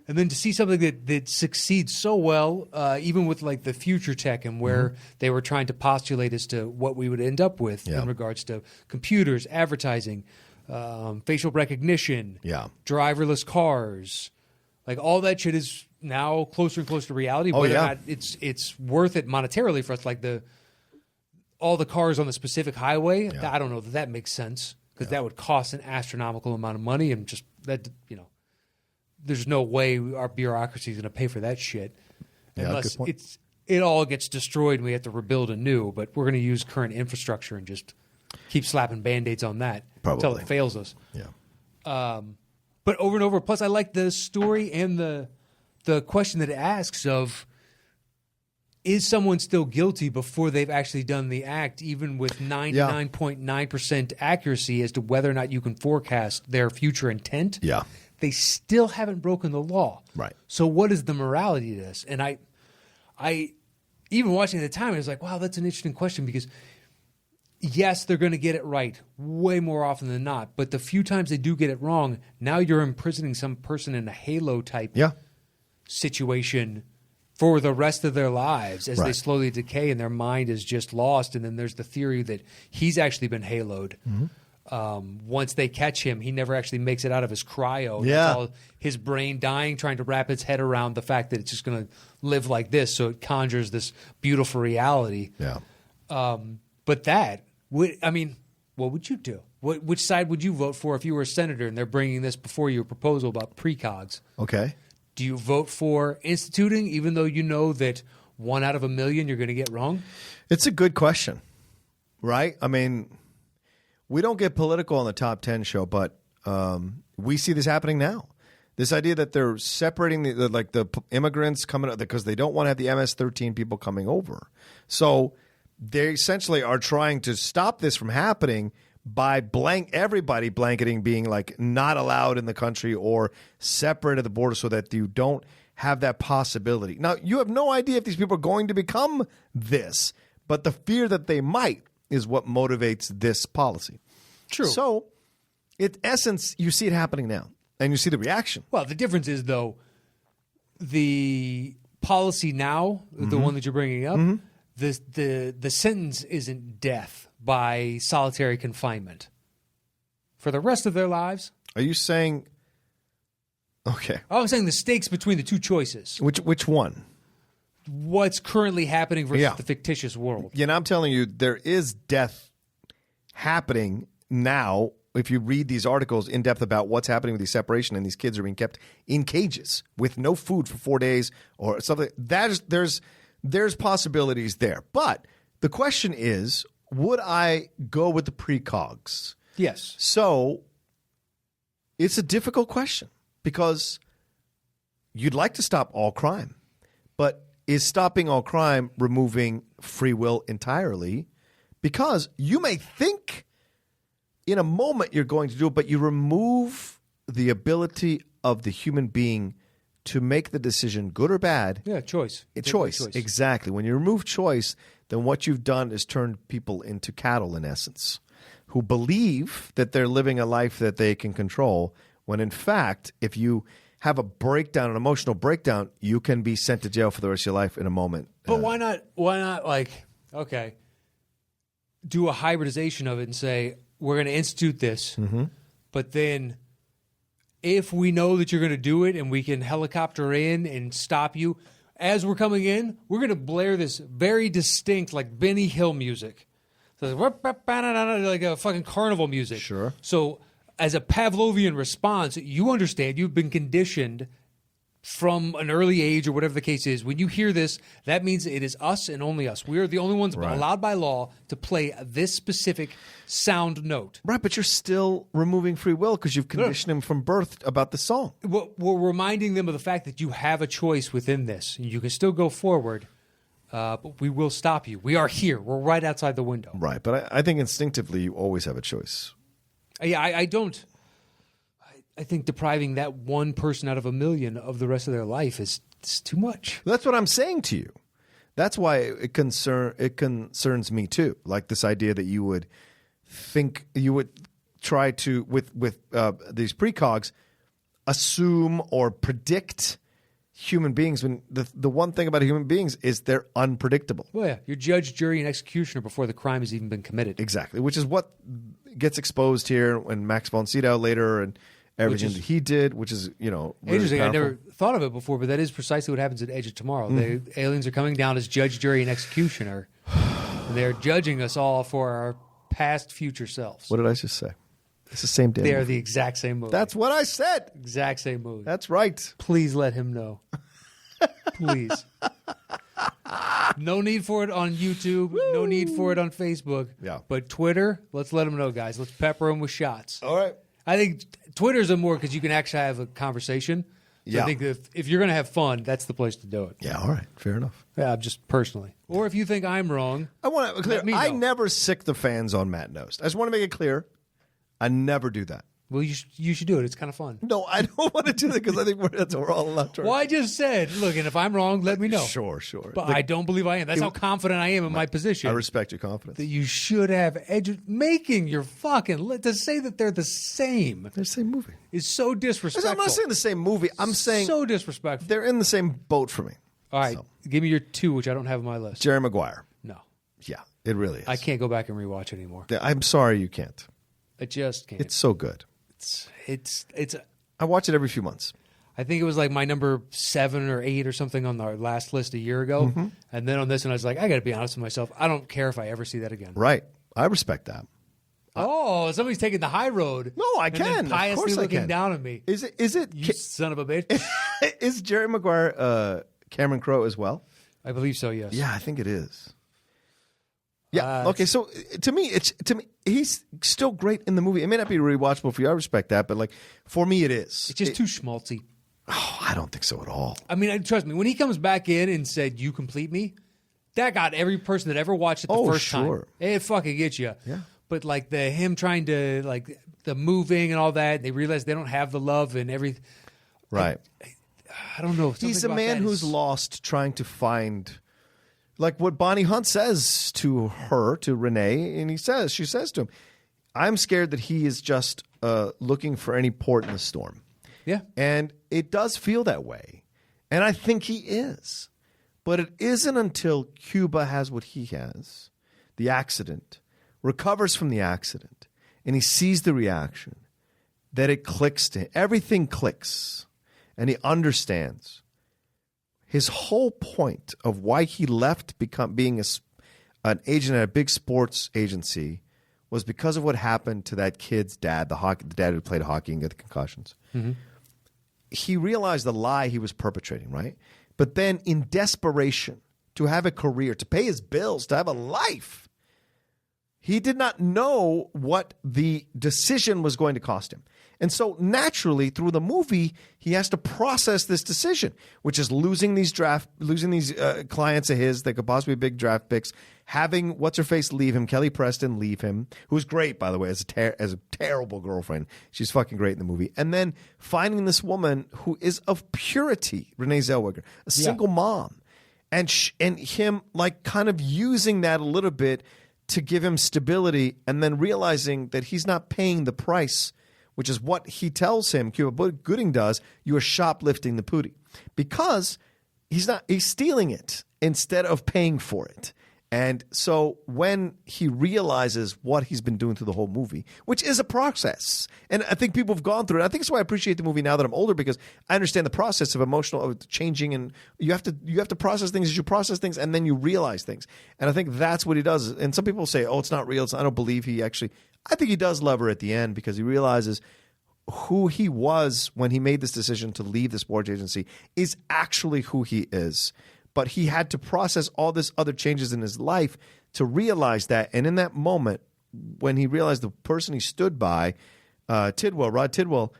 And then to see something that succeeds so well, even with like the future tech and where they were trying to postulate as to what we would end up with in regards to computers, advertising, facial recognition, driverless cars, like all that shit is now closer and closer to reality. Whether or not it's worth it monetarily for us, like all the cars on the specific highway. I don't know that makes sense, because that would cost an astronomical amount of money, and just that there's no way our bureaucracy is going to pay for that shit unless it all gets destroyed and we have to rebuild anew. But we're going to use current infrastructure and just keep slapping Band-Aids on that until it fails us. Yeah. But over and over. Plus, I like the story and the question that it asks of, is someone still guilty before they've actually done the act, even with 99.9% accuracy as to whether or not you can forecast their future intent? Yeah. they still haven't broken the law. Right. So what is the morality to this? And I even watching at the time, I was like, wow, that's an interesting question because yes, they're going to get it right way more often than not. But the few times they do get it wrong, now you're imprisoning some person in a Halo type situation for the rest of their lives as they slowly decay and their mind is just lost. And then there's the theory that he's actually been haloed. Once they catch him, he never actually makes it out of his cryo. Yeah. That's all his brain dying, trying to wrap its head around the fact that it's just going to live like this. So it conjures this beautiful reality. Yeah. But that, what would you do? Which side would you vote for if you were a senator and they're bringing this before you a proposal about precogs? Okay. Do you vote for instituting, even though you know that 1 out of 1 million you're going to get wrong? It's a good question, right? I mean, we don't get political on the Top 10 show, but we see this happening now. This idea that they're separating the immigrants coming because they don't want to have the MS-13 people coming over. So they essentially are trying to stop this from happening by everybody blanketing being like not allowed in the country or separate at the border so that you don't have that possibility. Now, you have no idea if these people are going to become this, but the fear that they might is what motivates this policy. True. So, in essence, you see it happening now, and you see the reaction. Well, the difference is, though, the policy now, the one that you're bringing up, the sentence isn't death by solitary confinement. For the rest of their lives. Are you saying? Okay. I'm saying the stakes between the two choices. Which one? What's currently happening versus the fictitious world. Yeah, and I'm telling you, there is death happening now. If you read these articles in depth about what's happening with the separation and these kids are being kept in cages with no food for 4 days or something, there's possibilities there. But the question is, would I go with the precogs? Yes. So it's a difficult question because you'd like to stop all crime, but is stopping all crime removing free will entirely? Because you may think in a moment you're going to do it, but you remove the ability of the human being to make the decision, good or bad. Yeah, choice. Choice, exactly. When you remove choice, then what you've done is turned people into cattle, in essence, who believe that they're living a life that they can control, when in fact, if you have a breakdown, an emotional breakdown, you can be sent to jail for the rest of your life in a moment. But why not, do a hybridization of it and say, we're going to institute this, but then if we know that you're going to do it and we can helicopter in and stop you, as we're coming in, we're going to blare this very distinct, like Benny Hill music. So like a fucking carnival music. Sure. So as a Pavlovian response, you understand, you've been conditioned from an early age or whatever the case is. When you hear this, that means it is us and only us. We are the only ones allowed by law to play this specific sound note. Right, but you're still removing free will because you've conditioned them from birth about the song. We're reminding them of the fact that you have a choice within this. You can still go forward, but we will stop you. We are here. We're right outside the window. Right, but I think instinctively you always have a choice. Yeah, I don't. I think depriving that one person out of 1 million of the rest of their life is too much. That's what I'm saying to you. That's why it concerns me too. Like this idea that you would try to with these precogs assume or predict human beings when the one thing about human beings is they're unpredictable. Well, yeah, you're judge, jury, and executioner before the crime has even been committed. Exactly, which is what gets exposed here when Max von Sydow later and everything that he did, which is, really interesting. powerful. I never thought of it before, but that is precisely what happens at Edge of Tomorrow. The aliens are coming down as judge, jury, and executioner. And they're judging us all for our past, future selves. What did I just say? It's the same damn They are movie. the exact same movie. That's what I said. Exact same movie. That's right. Please let him know. Please. No need for it on YouTube. No need for it on Facebook. Yeah. But Twitter, let's let him know, guys. Let's pepper him with shots. All right. I think Twitter's more because you can actually have a conversation. So Yeah. I think if you're going to have fun, that's the place to do it. Yeah, all right. Fair enough. Yeah, just personally. Or if you think I'm wrong. I want to clear. Let me I know. never sick the fans on Matt Knost. I just want to make it clear. I never do that. Well, you should do it. It's kind of fun. No, I don't want to do that because I think that's what we're all allowed to. Well, I just said, look, and if I'm wrong, let me know. Sure. But I don't believe I am. That's how confident I am in my position. I respect your confidence. That you should have making your fucking to say that they're the same. They're the same movie. Is so disrespectful. I'm not saying the same movie. I'm saying so disrespectful. They're in the same boat for me. All right, give me your 2, which I don't have on my list. Jerry Maguire. No. Yeah, it really is. I can't go back and rewatch it anymore. I'm sorry you can't. I just can't. It's so good. It's. I watch it every few months. I think it was like my number 7 or 8 or something on our last list a year ago, and then on this one I was like, I got to be honest with myself. I don't care if I ever see that again. Right. I respect that. Oh, somebody's taking the high road. No, I can. And then piously of course I looking can. down at me. Is it? You son of a bitch. Is Jerry Maguire Cameron Crowe as well? I believe so. Yes. Yeah, I think it is. Yeah. Okay. So to me, he's still great in the movie. It may not be rewatchable for you. I respect that, but like for me, it is. It's just too schmaltzy. Oh, I don't think so at all. I mean, trust me. When he comes back in and said, "You complete me," that got every person that ever watched it the first time. It fucking gets you. Yeah. But like him trying to like the moving and all that, they realize they don't have the love and everything. Right. I don't know. He's a man who's lost trying to find, like what Bonnie Hunt says to her, to Renee, and she says to him, I'm scared that he is just looking for any port in the storm. Yeah. And it does feel that way. And I think he is. But it isn't until Cuba has what he has, the accident, recovers from the accident, and he sees the reaction, that it clicks to him. Everything clicks. And he understands. His whole point of why he left being an agent at a big sports agency was because of what happened to that kid's dad, the dad who played hockey and got the concussions. Mm-hmm. He realized the lie he was perpetrating, right? But then in desperation to have a career, to pay his bills, to have a life, he did not know what the decision was going to cost him. And so naturally, through the movie, he has to process this decision, which is losing these clients of his that could possibly be big draft picks, having what's-her-face leave him, Kelly Preston leave him, who's great, by the way, as a terrible girlfriend. She's fucking great in the movie. And then finding this woman who is of purity, Renee Zellweger, a single mom, and him like kind of using that a little bit to give him stability, and then realizing that he's not paying the price, which is what he tells him, Cuba Gooding does, you are shoplifting the pootie. Because he's stealing it instead of paying for it. And so when he realizes what he's been doing through the whole movie, which is a process, and I think people have gone through it. I think that's why I appreciate the movie now that I'm older, because I understand the process of changing, and you have to process things as you process things, and then you realize things. And I think that's what he does. And some people say, "Oh, it's not real." I don't believe he actually. I think he does love her at the end because he realizes who he was when he made this decision to leave the sports agency is actually who he is. But he had to process all this other changes in his life to realize that. And in that moment, when he realized the person he stood by, Rod Tidwell,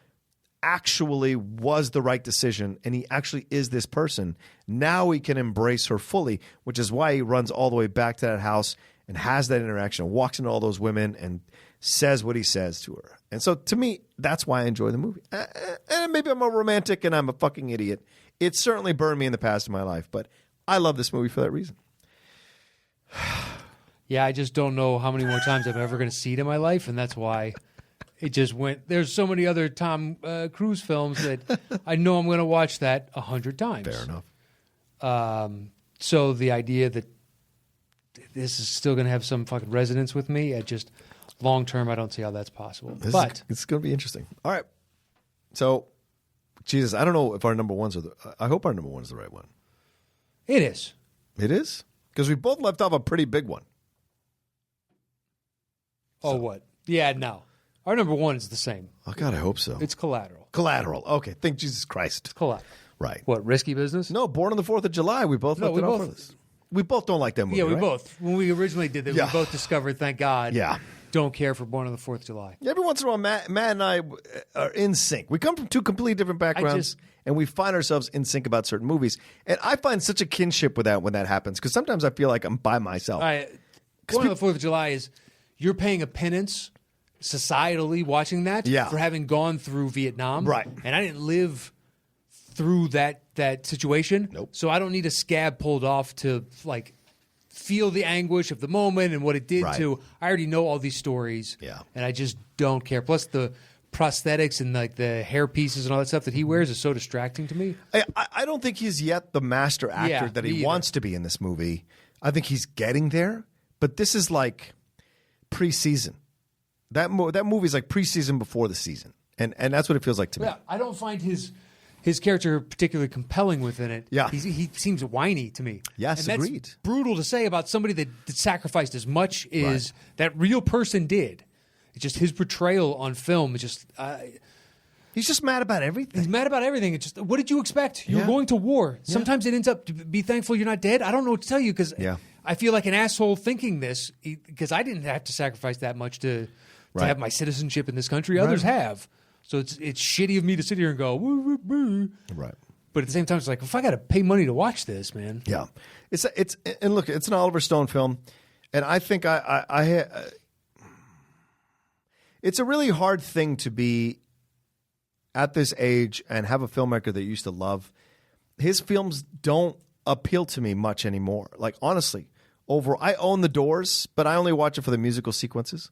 actually was the right decision, and he actually is this person, now he can embrace her fully, which is why he runs all the way back to that house and has that interaction, walks into all those women and says what he says to her. And so to me, that's why I enjoy the movie. And maybe I'm a romantic and I'm a fucking idiot. It certainly burned me in the past of my life, but I love this movie for that reason. Yeah, I just don't know how many more times I'm ever going to see it in my life, and that's why it just went. There's so many other Tom Cruise films that I know I'm going to watch that 100 times. Fair enough. So the idea that this is still going to have some fucking resonance with me, long term, I don't see how that's possible. It's going to be interesting. All right. So, Jesus, I don't know if our number ones are I hope our number one is the right one. It is. It is? Because we both left off a pretty big one. Oh, what? Yeah, no. Our number one is the same. Oh, God, I hope so. It's Collateral. Collateral. Okay. Thank Jesus Christ. It's Collateral. Right. What, Risky Business? No, Born on the 4th of July. We both left it off for this. We both don't like that movie, Yeah, we right? both. When we originally did that, we both discovered, thank God, don't care for Born on the 4th of July. Every once in a while, Matt and I are in sync. We come from two completely different backgrounds, and we find ourselves in sync about certain movies. And I find such a kinship with that when that happens, because sometimes I feel like I'm by myself. Born on the 4th of July is you're paying a penance societally watching that for having gone through Vietnam. Right. And I didn't live through that situation. Nope. So I don't need a scab pulled off to like feel the anguish of the moment and what it did to. I already know all these stories. Yeah. And I just don't care. Plus the prosthetics and like the hair pieces and all that stuff that he wears is so distracting to me. I don't think he's yet the master actor that he wants to be in this movie. I think he's getting there, but this is like preseason. That movie's like preseason before the season, and that's what it feels like to me. Yeah, I don't find his character particularly compelling within it. Yeah. He seems whiny to me. Yes, and agreed. That's brutal to say about somebody that sacrificed as much as that real person did. It's just his portrayal on film is just... he's just mad about everything. He's mad about everything. It's just, what did you expect? You were going to war. Sometimes it ends up to be thankful you're not dead. I don't know what to tell you because I feel like an asshole thinking this because I didn't have to sacrifice that much to have my citizenship in this country. Others have. So it's shitty of me to sit here and go, woo, woo, woo. Right. But at the same time, it's like, if I got to pay money to watch this, man. Yeah. And look, it's an Oliver Stone film. And I think it's a really hard thing to be at this age and have a filmmaker that you used to love. His films don't appeal to me much anymore. Like, honestly, I own The Doors, but I only watch it for the musical sequences.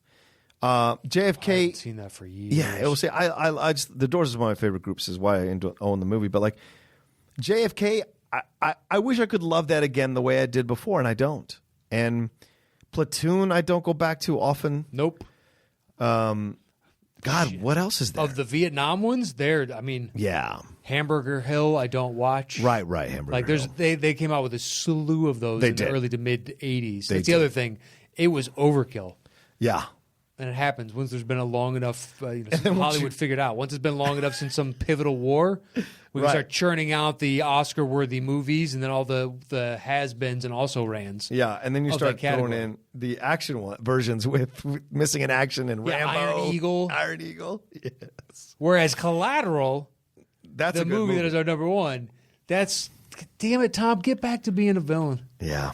JFK. I haven't seen that for years. Yeah, it will say I just, The Doors is one of my favorite groups, is why I own the movie. But like JFK, I wish I could love that again the way I did before, and I don't. And Platoon, I don't go back to often. Nope. God, what else is there? Of the Vietnam ones, Hamburger Hill, I don't watch. Right, Hamburger like Hill. They came out with a slew of those in the early to mid 80s. That's the did. other thing. It was overkill. Yeah. And it happens once there's been a long enough, Hollywood figured out. Once it's been long enough since some pivotal war, we can start churning out the Oscar-worthy movies and then all the has-beens and also-rans. Yeah, and then you start throwing in the action versions with Missing in Action and Rambo. Iron Eagle. Yes. Whereas Collateral, that's the a good movie that is our number one, that's, damn it, Tom, get back to being a villain. Yeah.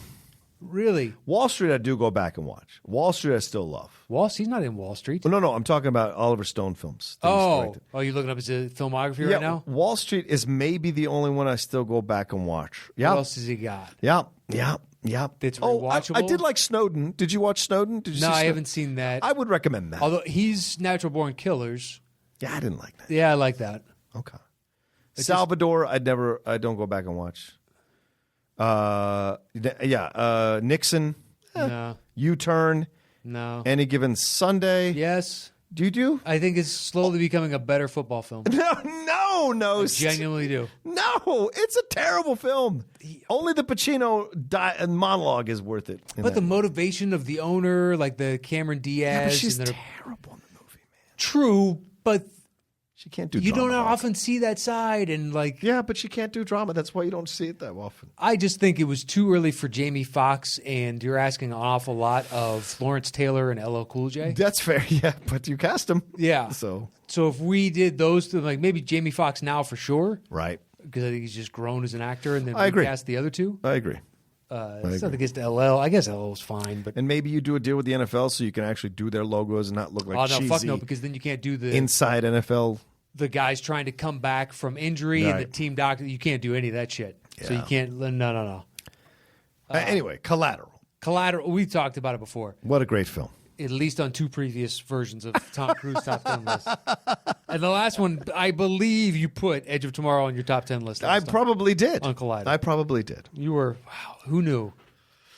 Really? Wall Street, I do go back and watch. Wall Street, I still love. He's not in Wall Street. Well, no, I'm talking about Oliver Stone films. You're looking up his filmography right now? Wall Street is maybe the only one I still go back and watch. Yeah. What else has he got? Yeah. It's rewatchable? I did like Snowden. Did you watch Snowden? Did you see I haven't seen that. I would recommend that. Although he's Natural Born Killers. Yeah, I didn't like that. Yeah, I like that. Okay. Salvador, I don't go back and watch. Nixon. No. U-Turn. No. Any Given Sunday. Yes. Do you do? I think it's slowly becoming a better football film. No. I genuinely do. No, it's a terrible film. Only the Pacino monologue is worth it. But the motivation of the owner, like the Cameron Diaz. Yeah, but she's terrible in the movie, man. True, but she can't do you drama. don't often see that side. And like, yeah, but she can't do drama. That's why you don't see it that often. I just think it was too early for Jamie Foxx, and you're asking an awful lot of Lawrence Taylor and LL Cool J. That's fair, yeah, but you cast him. Yeah. So if we did those two, like maybe Jamie Foxx now for sure. Right. Because I think he's just grown as an actor, and then I agree. cast the other two. I agree. It's not against LL. I guess LL was fine, but and maybe you do a deal with the NFL so you can actually do their logos and not look like cheesy. Fuck no, because then you can't do the inside NFL. The guys trying to come back from injury and the team doctor. You can't do any of that shit. Yeah. So you can't. No. Anyway, Collateral. We talked about it before. What a great film. At least on two previous versions of Tom Cruise top 10 list. And the last one, I believe you put Edge of Tomorrow on your top 10 list. I probably did. On Collider. I probably did. You were, wow, who knew?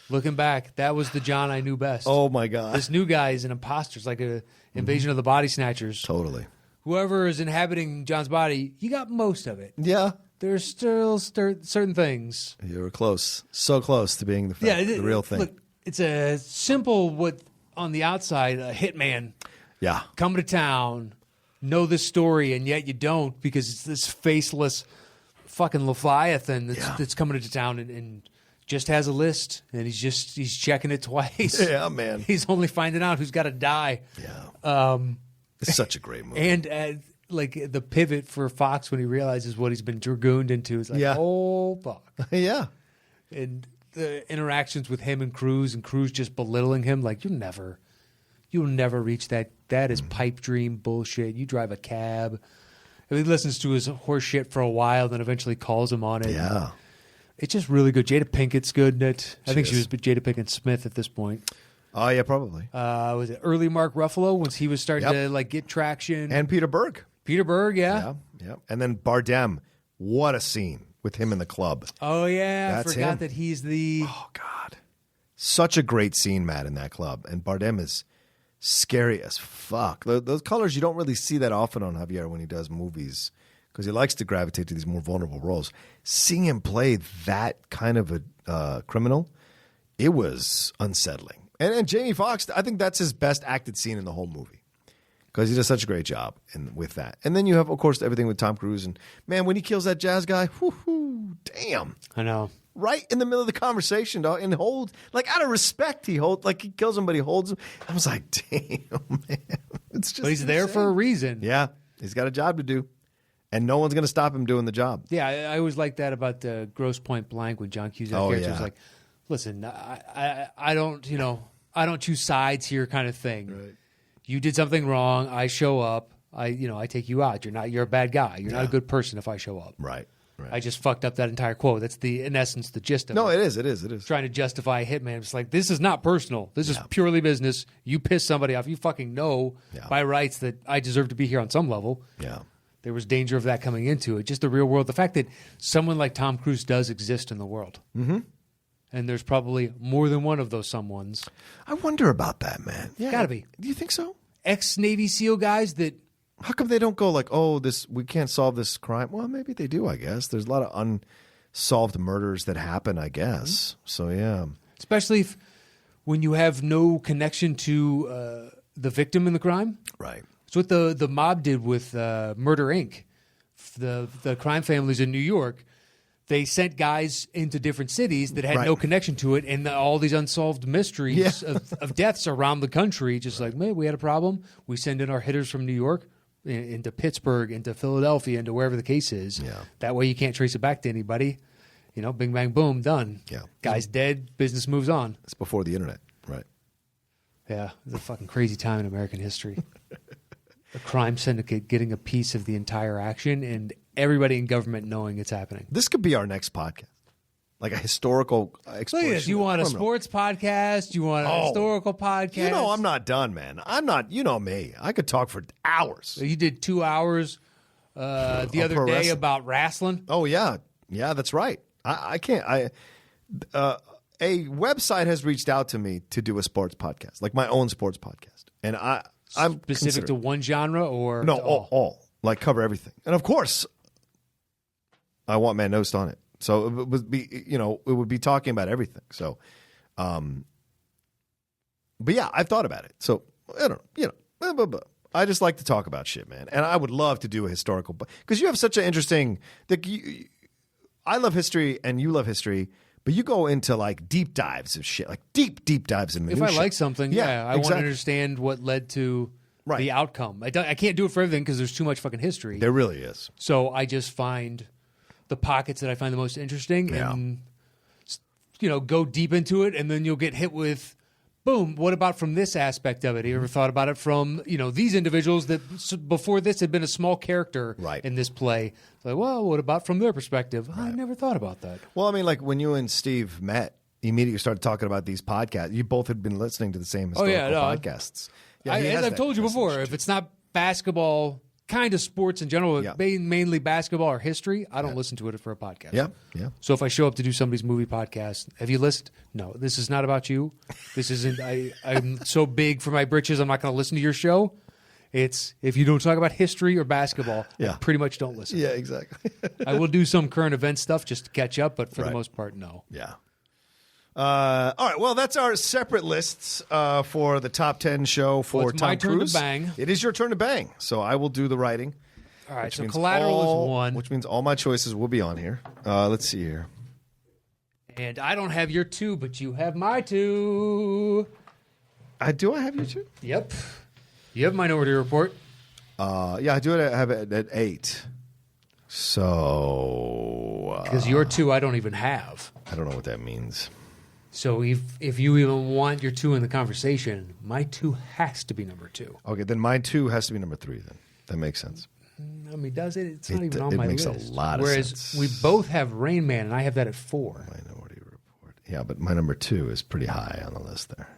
Looking back, that was the John I knew best. Oh, my God. This new guy is an imposter. It's like an invasion of the body snatchers. Totally. Whoever is inhabiting John's body, you got most of it. Yeah. There's still certain things. You were close. So close to being the real thing. Look, it's a simple, on the outside, a hitman. Yeah. Come to town, know this story, and yet you don't because it's this faceless fucking Leviathan that's coming to town and just has a list, and he's checking it twice. Yeah, man. He's only finding out who's got to die. Yeah. It's such a great movie. And like the pivot for Fox when he realizes what he's been dragooned into is like, oh, fuck. Yeah. And the interactions with him and Cruise just belittling him, like you'll never reach that that is pipe dream bullshit. You drive a cab. He listens to his horse shit for a while, then eventually calls him on it. Yeah. It's just really good. Jada Pinkett's good in it. I think she was Jada Pinkett Smith at this point. Oh, yeah, probably. Was it early Mark Ruffalo once he was starting to like get traction? And Peter Berg. Peter Berg, yeah. Yeah. And then Bardem. What a scene with him in the club. Oh, yeah. That's I forgot him. that he's the... Oh, God. Such a great scene, Matt, in that club. And Bardem is scary as fuck. Those colors, you don't really see that often on Javier when he does movies because he likes to gravitate to these more vulnerable roles. Seeing him play that kind of a criminal, it was unsettling. And Jamie Foxx, I think that's his best acted scene in the whole movie because he does such a great job with that. And then you have, of course, everything with Tom Cruise. And, man, when he kills that jazz guy, whoo, damn. I know. Right in the middle of the conversation, dog, and out of respect, he kills him, but he holds him. I was like, damn, man. It's just but he's there for a reason. Yeah, he's got a job to do, and no one's going to stop him doing the job. Yeah, I always like that about Grosse Pointe Blank when John Cusack character was like, listen, I don't choose sides here kind of thing. Right. You did something wrong. I show up. I take you out. You're a bad guy. You're not a good person if I show up. Right. I just fucked up that entire quote. That's in essence, the gist of it. No, it is. Trying to justify a hitman. It's like, this is not personal. This is purely business. You piss somebody off. You fucking know by rights that I deserve to be here on some level. Yeah. There was danger of that coming into it. Just the real world. The fact that someone like Tom Cruise does exist in the world. Mm-hmm. And there's probably more than one of those someones. I wonder about that, man. Yeah. Gotta be. Do you think so? Ex-Navy SEAL guys that... How come they don't go like, oh, we can't solve this crime? Well, maybe they do, I guess. There's a lot of unsolved murders that happen, I guess. So, yeah. Especially when you have no connection to the victim in the crime. Right. It's what the mob did with Murder, Inc. The crime families in New York. They sent guys into different cities that had no connection to it, and all these unsolved mysteries of deaths around the country. Just like, man, we had a problem. We send in our hitters from New York into Pittsburgh, into Philadelphia, into wherever the case is. Yeah. That way you can't trace it back to anybody. Bing, bang, boom, done. Yeah. Guy's dead, business moves on. It's before the internet, right? Yeah, it's a fucking crazy time in American history. A crime syndicate getting a piece of the entire action and everybody in government knowing it's happening. This could be our next podcast. Like a historical exploration. You want a sports podcast? You want a historical podcast? I'm not done, man. I'm not, you know me. I could talk for hours. So you did 2 hours the other day about wrestling? Oh, yeah. Yeah, that's right. I can't. A website has reached out to me to do a sports podcast, like my own sports podcast. And I'm specific to one genre or no, all. Like cover everything. And of course, I want Matt Knost on it. So it would be, it would be talking about everything. So, but yeah, I've thought about it. So I don't know, I just like to talk about shit, man. And I would love to do a historical, because you have such an interesting, I love history and you love history, but you go into like deep dives of shit, like deep dives in minutia. If I like something, I want to understand what led to the outcome. I can't do it for everything because there's too much fucking history. There really is. So I just find the pockets that I find the most interesting and, go deep into it. And then you'll get hit with, boom, what about from this aspect of it? You ever thought about it from, these individuals that before this had been a small character in this play? It's like, well, what about from their perspective? I never thought about that. Well, I mean, like when you and Steve met, immediately started talking about these podcasts. You both had been listening to the same historical podcasts. Yeah, as I've told you before, if it's not basketball, kind of sports in general, mainly basketball or history, I don't listen to it for a podcast. Yeah. So if I show up to do somebody's movie podcast, have you listened? No, this is not about you. This isn't. I'm so big for my britches, I'm not going to listen to your show. It's if you don't talk about history or basketball, I pretty much don't listen. Yeah, exactly. I will do some current event stuff just to catch up, but for the most part, no. Yeah. All right. Well, that's our separate lists for the top 10 show for it's Tom my Cruise. turn to bang. It is your turn to bang. So I will do the writing. All right. So Collateral is one. Which means all my choices will be on here. Let's see here. And I don't have your 2, but you have my 2. Do I have your 2? Yep. You have Minority Report. Yeah, I do have it at 8. So. Because your 2 I don't even have. I don't know what that means. So if you even want your 2 in the conversation, my 2 has to be number 2. Okay, then my 2 has to be number 3 then. That makes sense. I mean, does it? It's not even on my list. It makes a lot of sense. Whereas we both have Rain Man, and I have that at 4. Minority Report. Yeah, but my number 2 is pretty high on the list there.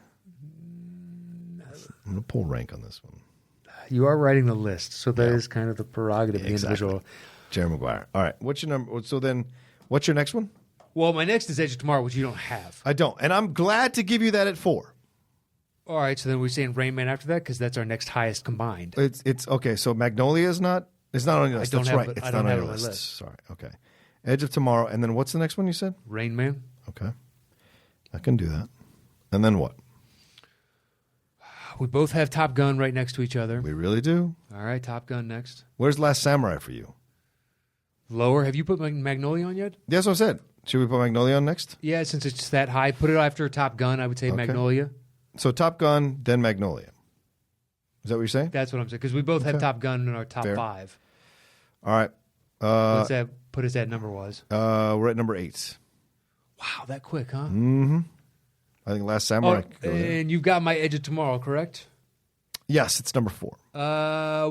I'm going to pull rank on this one. You are writing the list, so that is kind of the prerogative of the individual. Jerry Maguire. All right, what's your number? So then, what's your next one? Well, my next is Edge of Tomorrow, which you don't have. I don't, and I'm glad to give you that at 4. All right, so then we're saying Rain Man after that because that's our next highest combined. It's okay. So Magnolia is not. It's not on your list. That's right. It's not on your list. Sorry. Okay. Edge of Tomorrow, and then what's the next one you said? Rain Man. Okay, I can do that. And then what? We both have Top Gun right next to each other. We really do. All right, Top Gun next. Where's Last Samurai for you? Lower. Have you put Magnolia on yet? That's what I said. Should we put Magnolia on next? Yeah, since it's that high, put it after Top Gun. I would say Magnolia. So Top Gun, then Magnolia. Is that what you're saying? That's what I'm saying because we both have Top Gun in our top 5. All right. What's that? Put us at number was. We're at number 8. Wow, that quick, huh? Mm-hmm. I think Last Samurai. And you've got my Edge of Tomorrow, correct? Yes, it's number 4.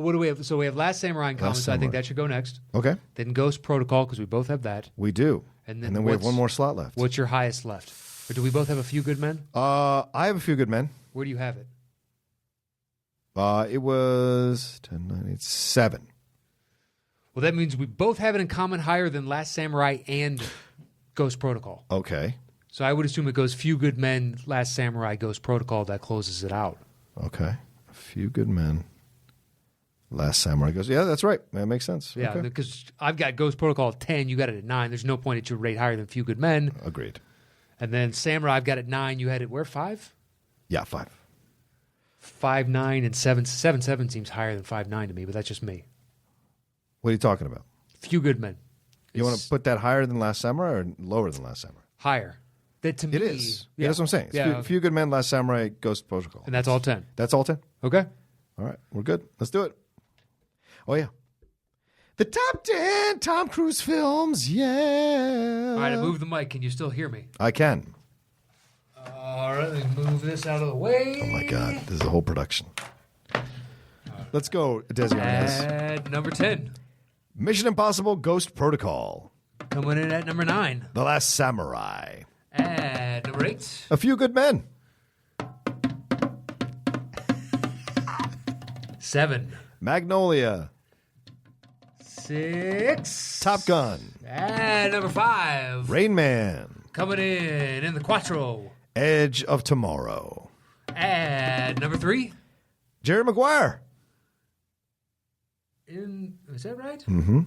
What do we have? So we have Last Samurai in common, so I think that should go next. Okay. Then Ghost Protocol, because we both have that. We do. And then we have one more slot left. What's your highest left? Or do we both have A Few Good Men? I have A Few Good Men. Where do you have it? It was 10, 9, 8, 7. Well, that means we both have it in common higher than Last Samurai and Ghost Protocol. Okay. So I would assume it goes Few Good Men, Last Samurai, Ghost Protocol. That closes it out. Okay. A Few Good Men. Last Samurai goes, yeah, that's right. That makes sense. Yeah, okay. because I've got Ghost Protocol at 10. You got it at 9. There's no point it should rate higher than Few Good Men. Agreed. And then Samurai, I've got it 9. You had it where? 5? Yeah, 5. 5, 9, and 7. 7, 7 seems higher than 5, 9 to me, but that's just me. What are you talking about? Few Good Men. You want to put that higher than Last Samurai or lower than Last Samurai? Higher. That to me, it is. Yeah, that's what I'm saying. Yeah. Few Good Men, Last Samurai, Ghost Protocol. And that's all 10. That's all 10? Okay. All right. We're good. Let's do it. Oh, yeah. The top 10 Tom Cruise films. Yeah. All right, I moved the mic. Can you still hear me? I can. All right, let me move this out of the way. Oh, my God. This is a whole production. Let's go, Desi. At number 10. Mission Impossible Ghost Protocol. Coming in at number 9. The Last Samurai. At number 8. A Few Good Men. 7. Magnolia. 6. Top Gun. At number 5. Rain Man. Coming in the Collateral. Edge of Tomorrow. At number 3. Jerry Maguire. Is that right? Mm-hmm.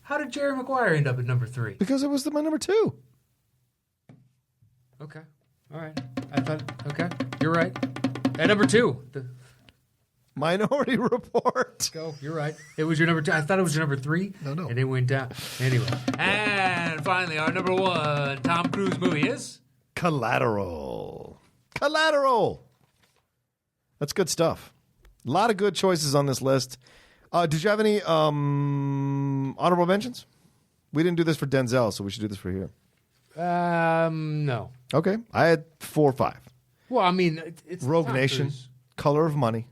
How did Jerry Maguire end up at number 3? Because it was my number 2. Okay. All right. I thought, okay. You're right. At number 2. Minority Report. Go. You're right. It was your number 2. I thought it was your number 3. No. And it went down. Anyway. And finally, our number 1 Tom Cruise movie is? Collateral. That's good stuff. A lot of good choices on this list. Did you have any honorable mentions? We didn't do this for Denzel, so we should do this for here. No. Okay. I had 4 or 5. Well, I mean, it's Rogue Tom Nation, Cruise. Color of Money,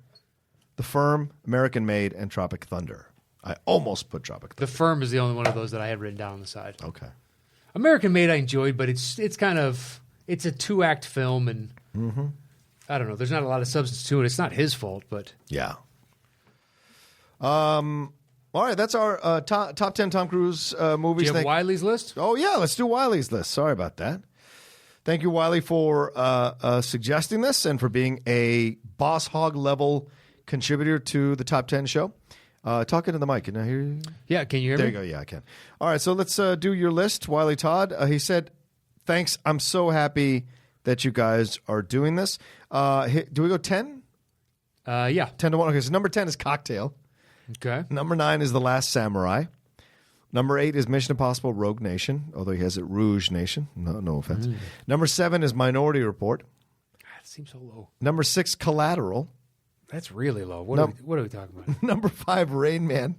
The Firm, American Made, and Tropic Thunder. I almost put Tropic Thunder. The Firm is the only one of those that I had written down on the side. Okay. American Made I enjoyed, but it's kind of, it's a 2-act film, and I don't know, there's not a lot of substance to it. It's not his fault, but. Yeah. All right, that's our top 10 Tom Cruise movies. Do you have Wiley's list? Oh, yeah, let's do Wiley's list. Sorry about that. Thank you, Wiley, for suggesting this and for being a boss hog level contributor to the Top 10 show. Talk into the mic. Can I hear you? Yeah, can you hear There me? you go. Yeah, I can. All right, so let's do your list, Wiley Todd. He said, thanks. I'm so happy that you guys are doing this. Do we go 10? Yeah. 10 to 1. Okay, so number 10 is Cocktail. Okay. Number 9 is The Last Samurai. Number 8 is Mission Impossible Rogue Nation, although he has it Rouge Nation. No offense. Number 7 is Minority Report. That seems so low. Number 6, Collateral. That's really low. What are we talking about? Number 5, Rain Man.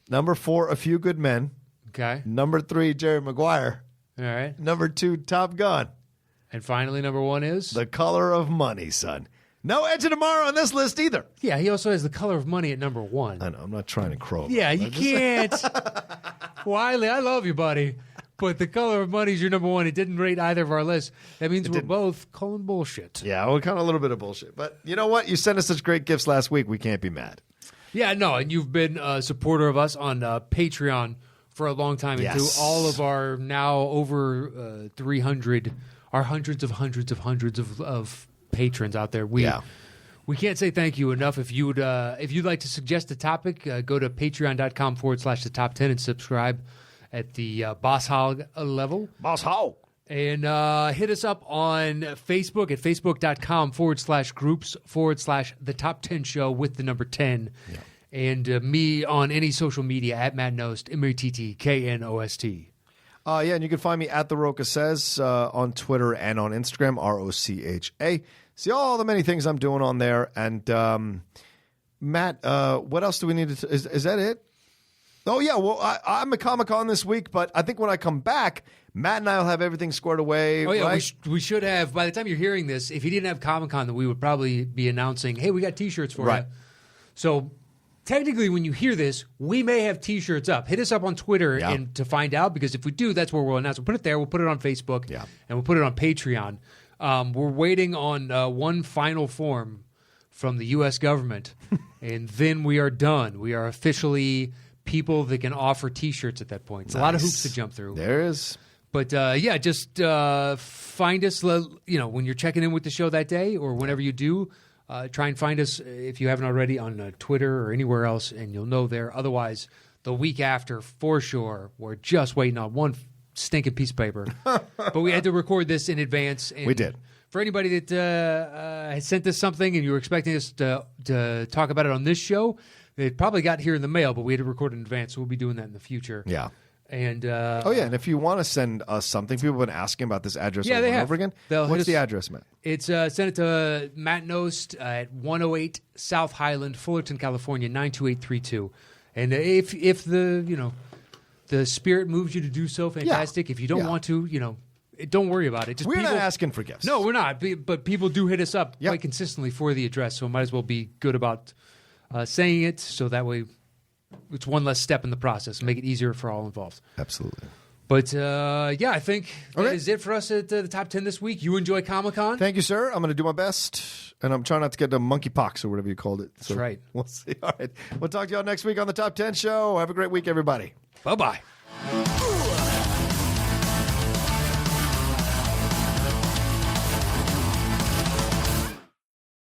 Number 4, A Few Good Men. Okay. Number 3, Jerry Maguire. All right. Number 2, Top Gun. And finally, number 1 is? The Color of Money, son. No Edge of Tomorrow on this list either. Yeah, he also has The Color of Money at number 1. I know, I'm not trying to crow. Yeah, you can't. Wiley, I love you, buddy. But The Color of Money is your number 1. It didn't rate either of our lists. That means we're both calling bullshit. Yeah, we're kind of a little bit of bullshit. But you know what? You sent us such great gifts last week. We can't be mad. Yeah, no, and you've been a supporter of us on Patreon for a long time. And to all of our now over 300, our hundreds of patrons out there, we can't say thank you enough. If you'd like to suggest a topic, go to patreon.com/the top 10 and subscribe at the Boss Hog level. Boss Hog. And hit us up on Facebook at facebook.com/groups/the top 10 show with the number 10. Yeah. And me on any social media at Matt Knost, MATTKNOST. And you can find me at The Rocha Says on Twitter and on Instagram, ROCHA. See all the many things I'm doing on there. And Matt, what else do we need to? Is that it? Oh, yeah. Well, I'm at Comic-Con this week, but I think when I come back, Matt and I will have everything squared away. Oh, yeah. Right? We should have, by the time you're hearing this, if he didn't have Comic-Con, then we would probably be announcing, hey, we got T-shirts for you. So technically, when you hear this, we may have T-shirts up. Hit us up on Twitter and to find out, because if we do, that's where we'll announce. We'll put it there. We'll put it on Facebook, and we'll put it on Patreon. We're waiting on one final form from the U.S. government, and then we are done. We are officially people that can offer T-shirts at that point. It's a lot of hoops to jump through. There is. But, just find us, when you're checking in with the show that day or whenever you do. Try and find us, if you haven't already, on Twitter or anywhere else, and you'll know there. Otherwise, the week after, for sure, we're just waiting on one stinking piece of paper. But we had to record this in advance. And we did. For anybody that had sent us something and you were expecting us to talk about it on this show, it probably got here in the mail, but we had to record in advance, so we'll be doing that in the future. Yeah. And and if you want to send us something, people have been asking about this address over and over again. What's the address, Matt? It's send it to Matt Knost at 108 South Highland, Fullerton, California 92832. And if the spirit moves you to do so, fantastic. If you don't want to, don't worry about it. We're not asking for gifts. No, we're not. But people do hit us up quite consistently for the address, so might as well be good about saying it, so that way it's one less step in the process. Make it easier for all involved. Absolutely. But, I think that is it for us at the Top 10 this week. You enjoy Comic-Con? Thank you, sir. I'm going to do my best, and I'm trying not to get the monkeypox or whatever you called it. That's right. We'll see. All right. We'll talk to y'all next week on the Top 10 show. Have a great week, everybody. Bye-bye.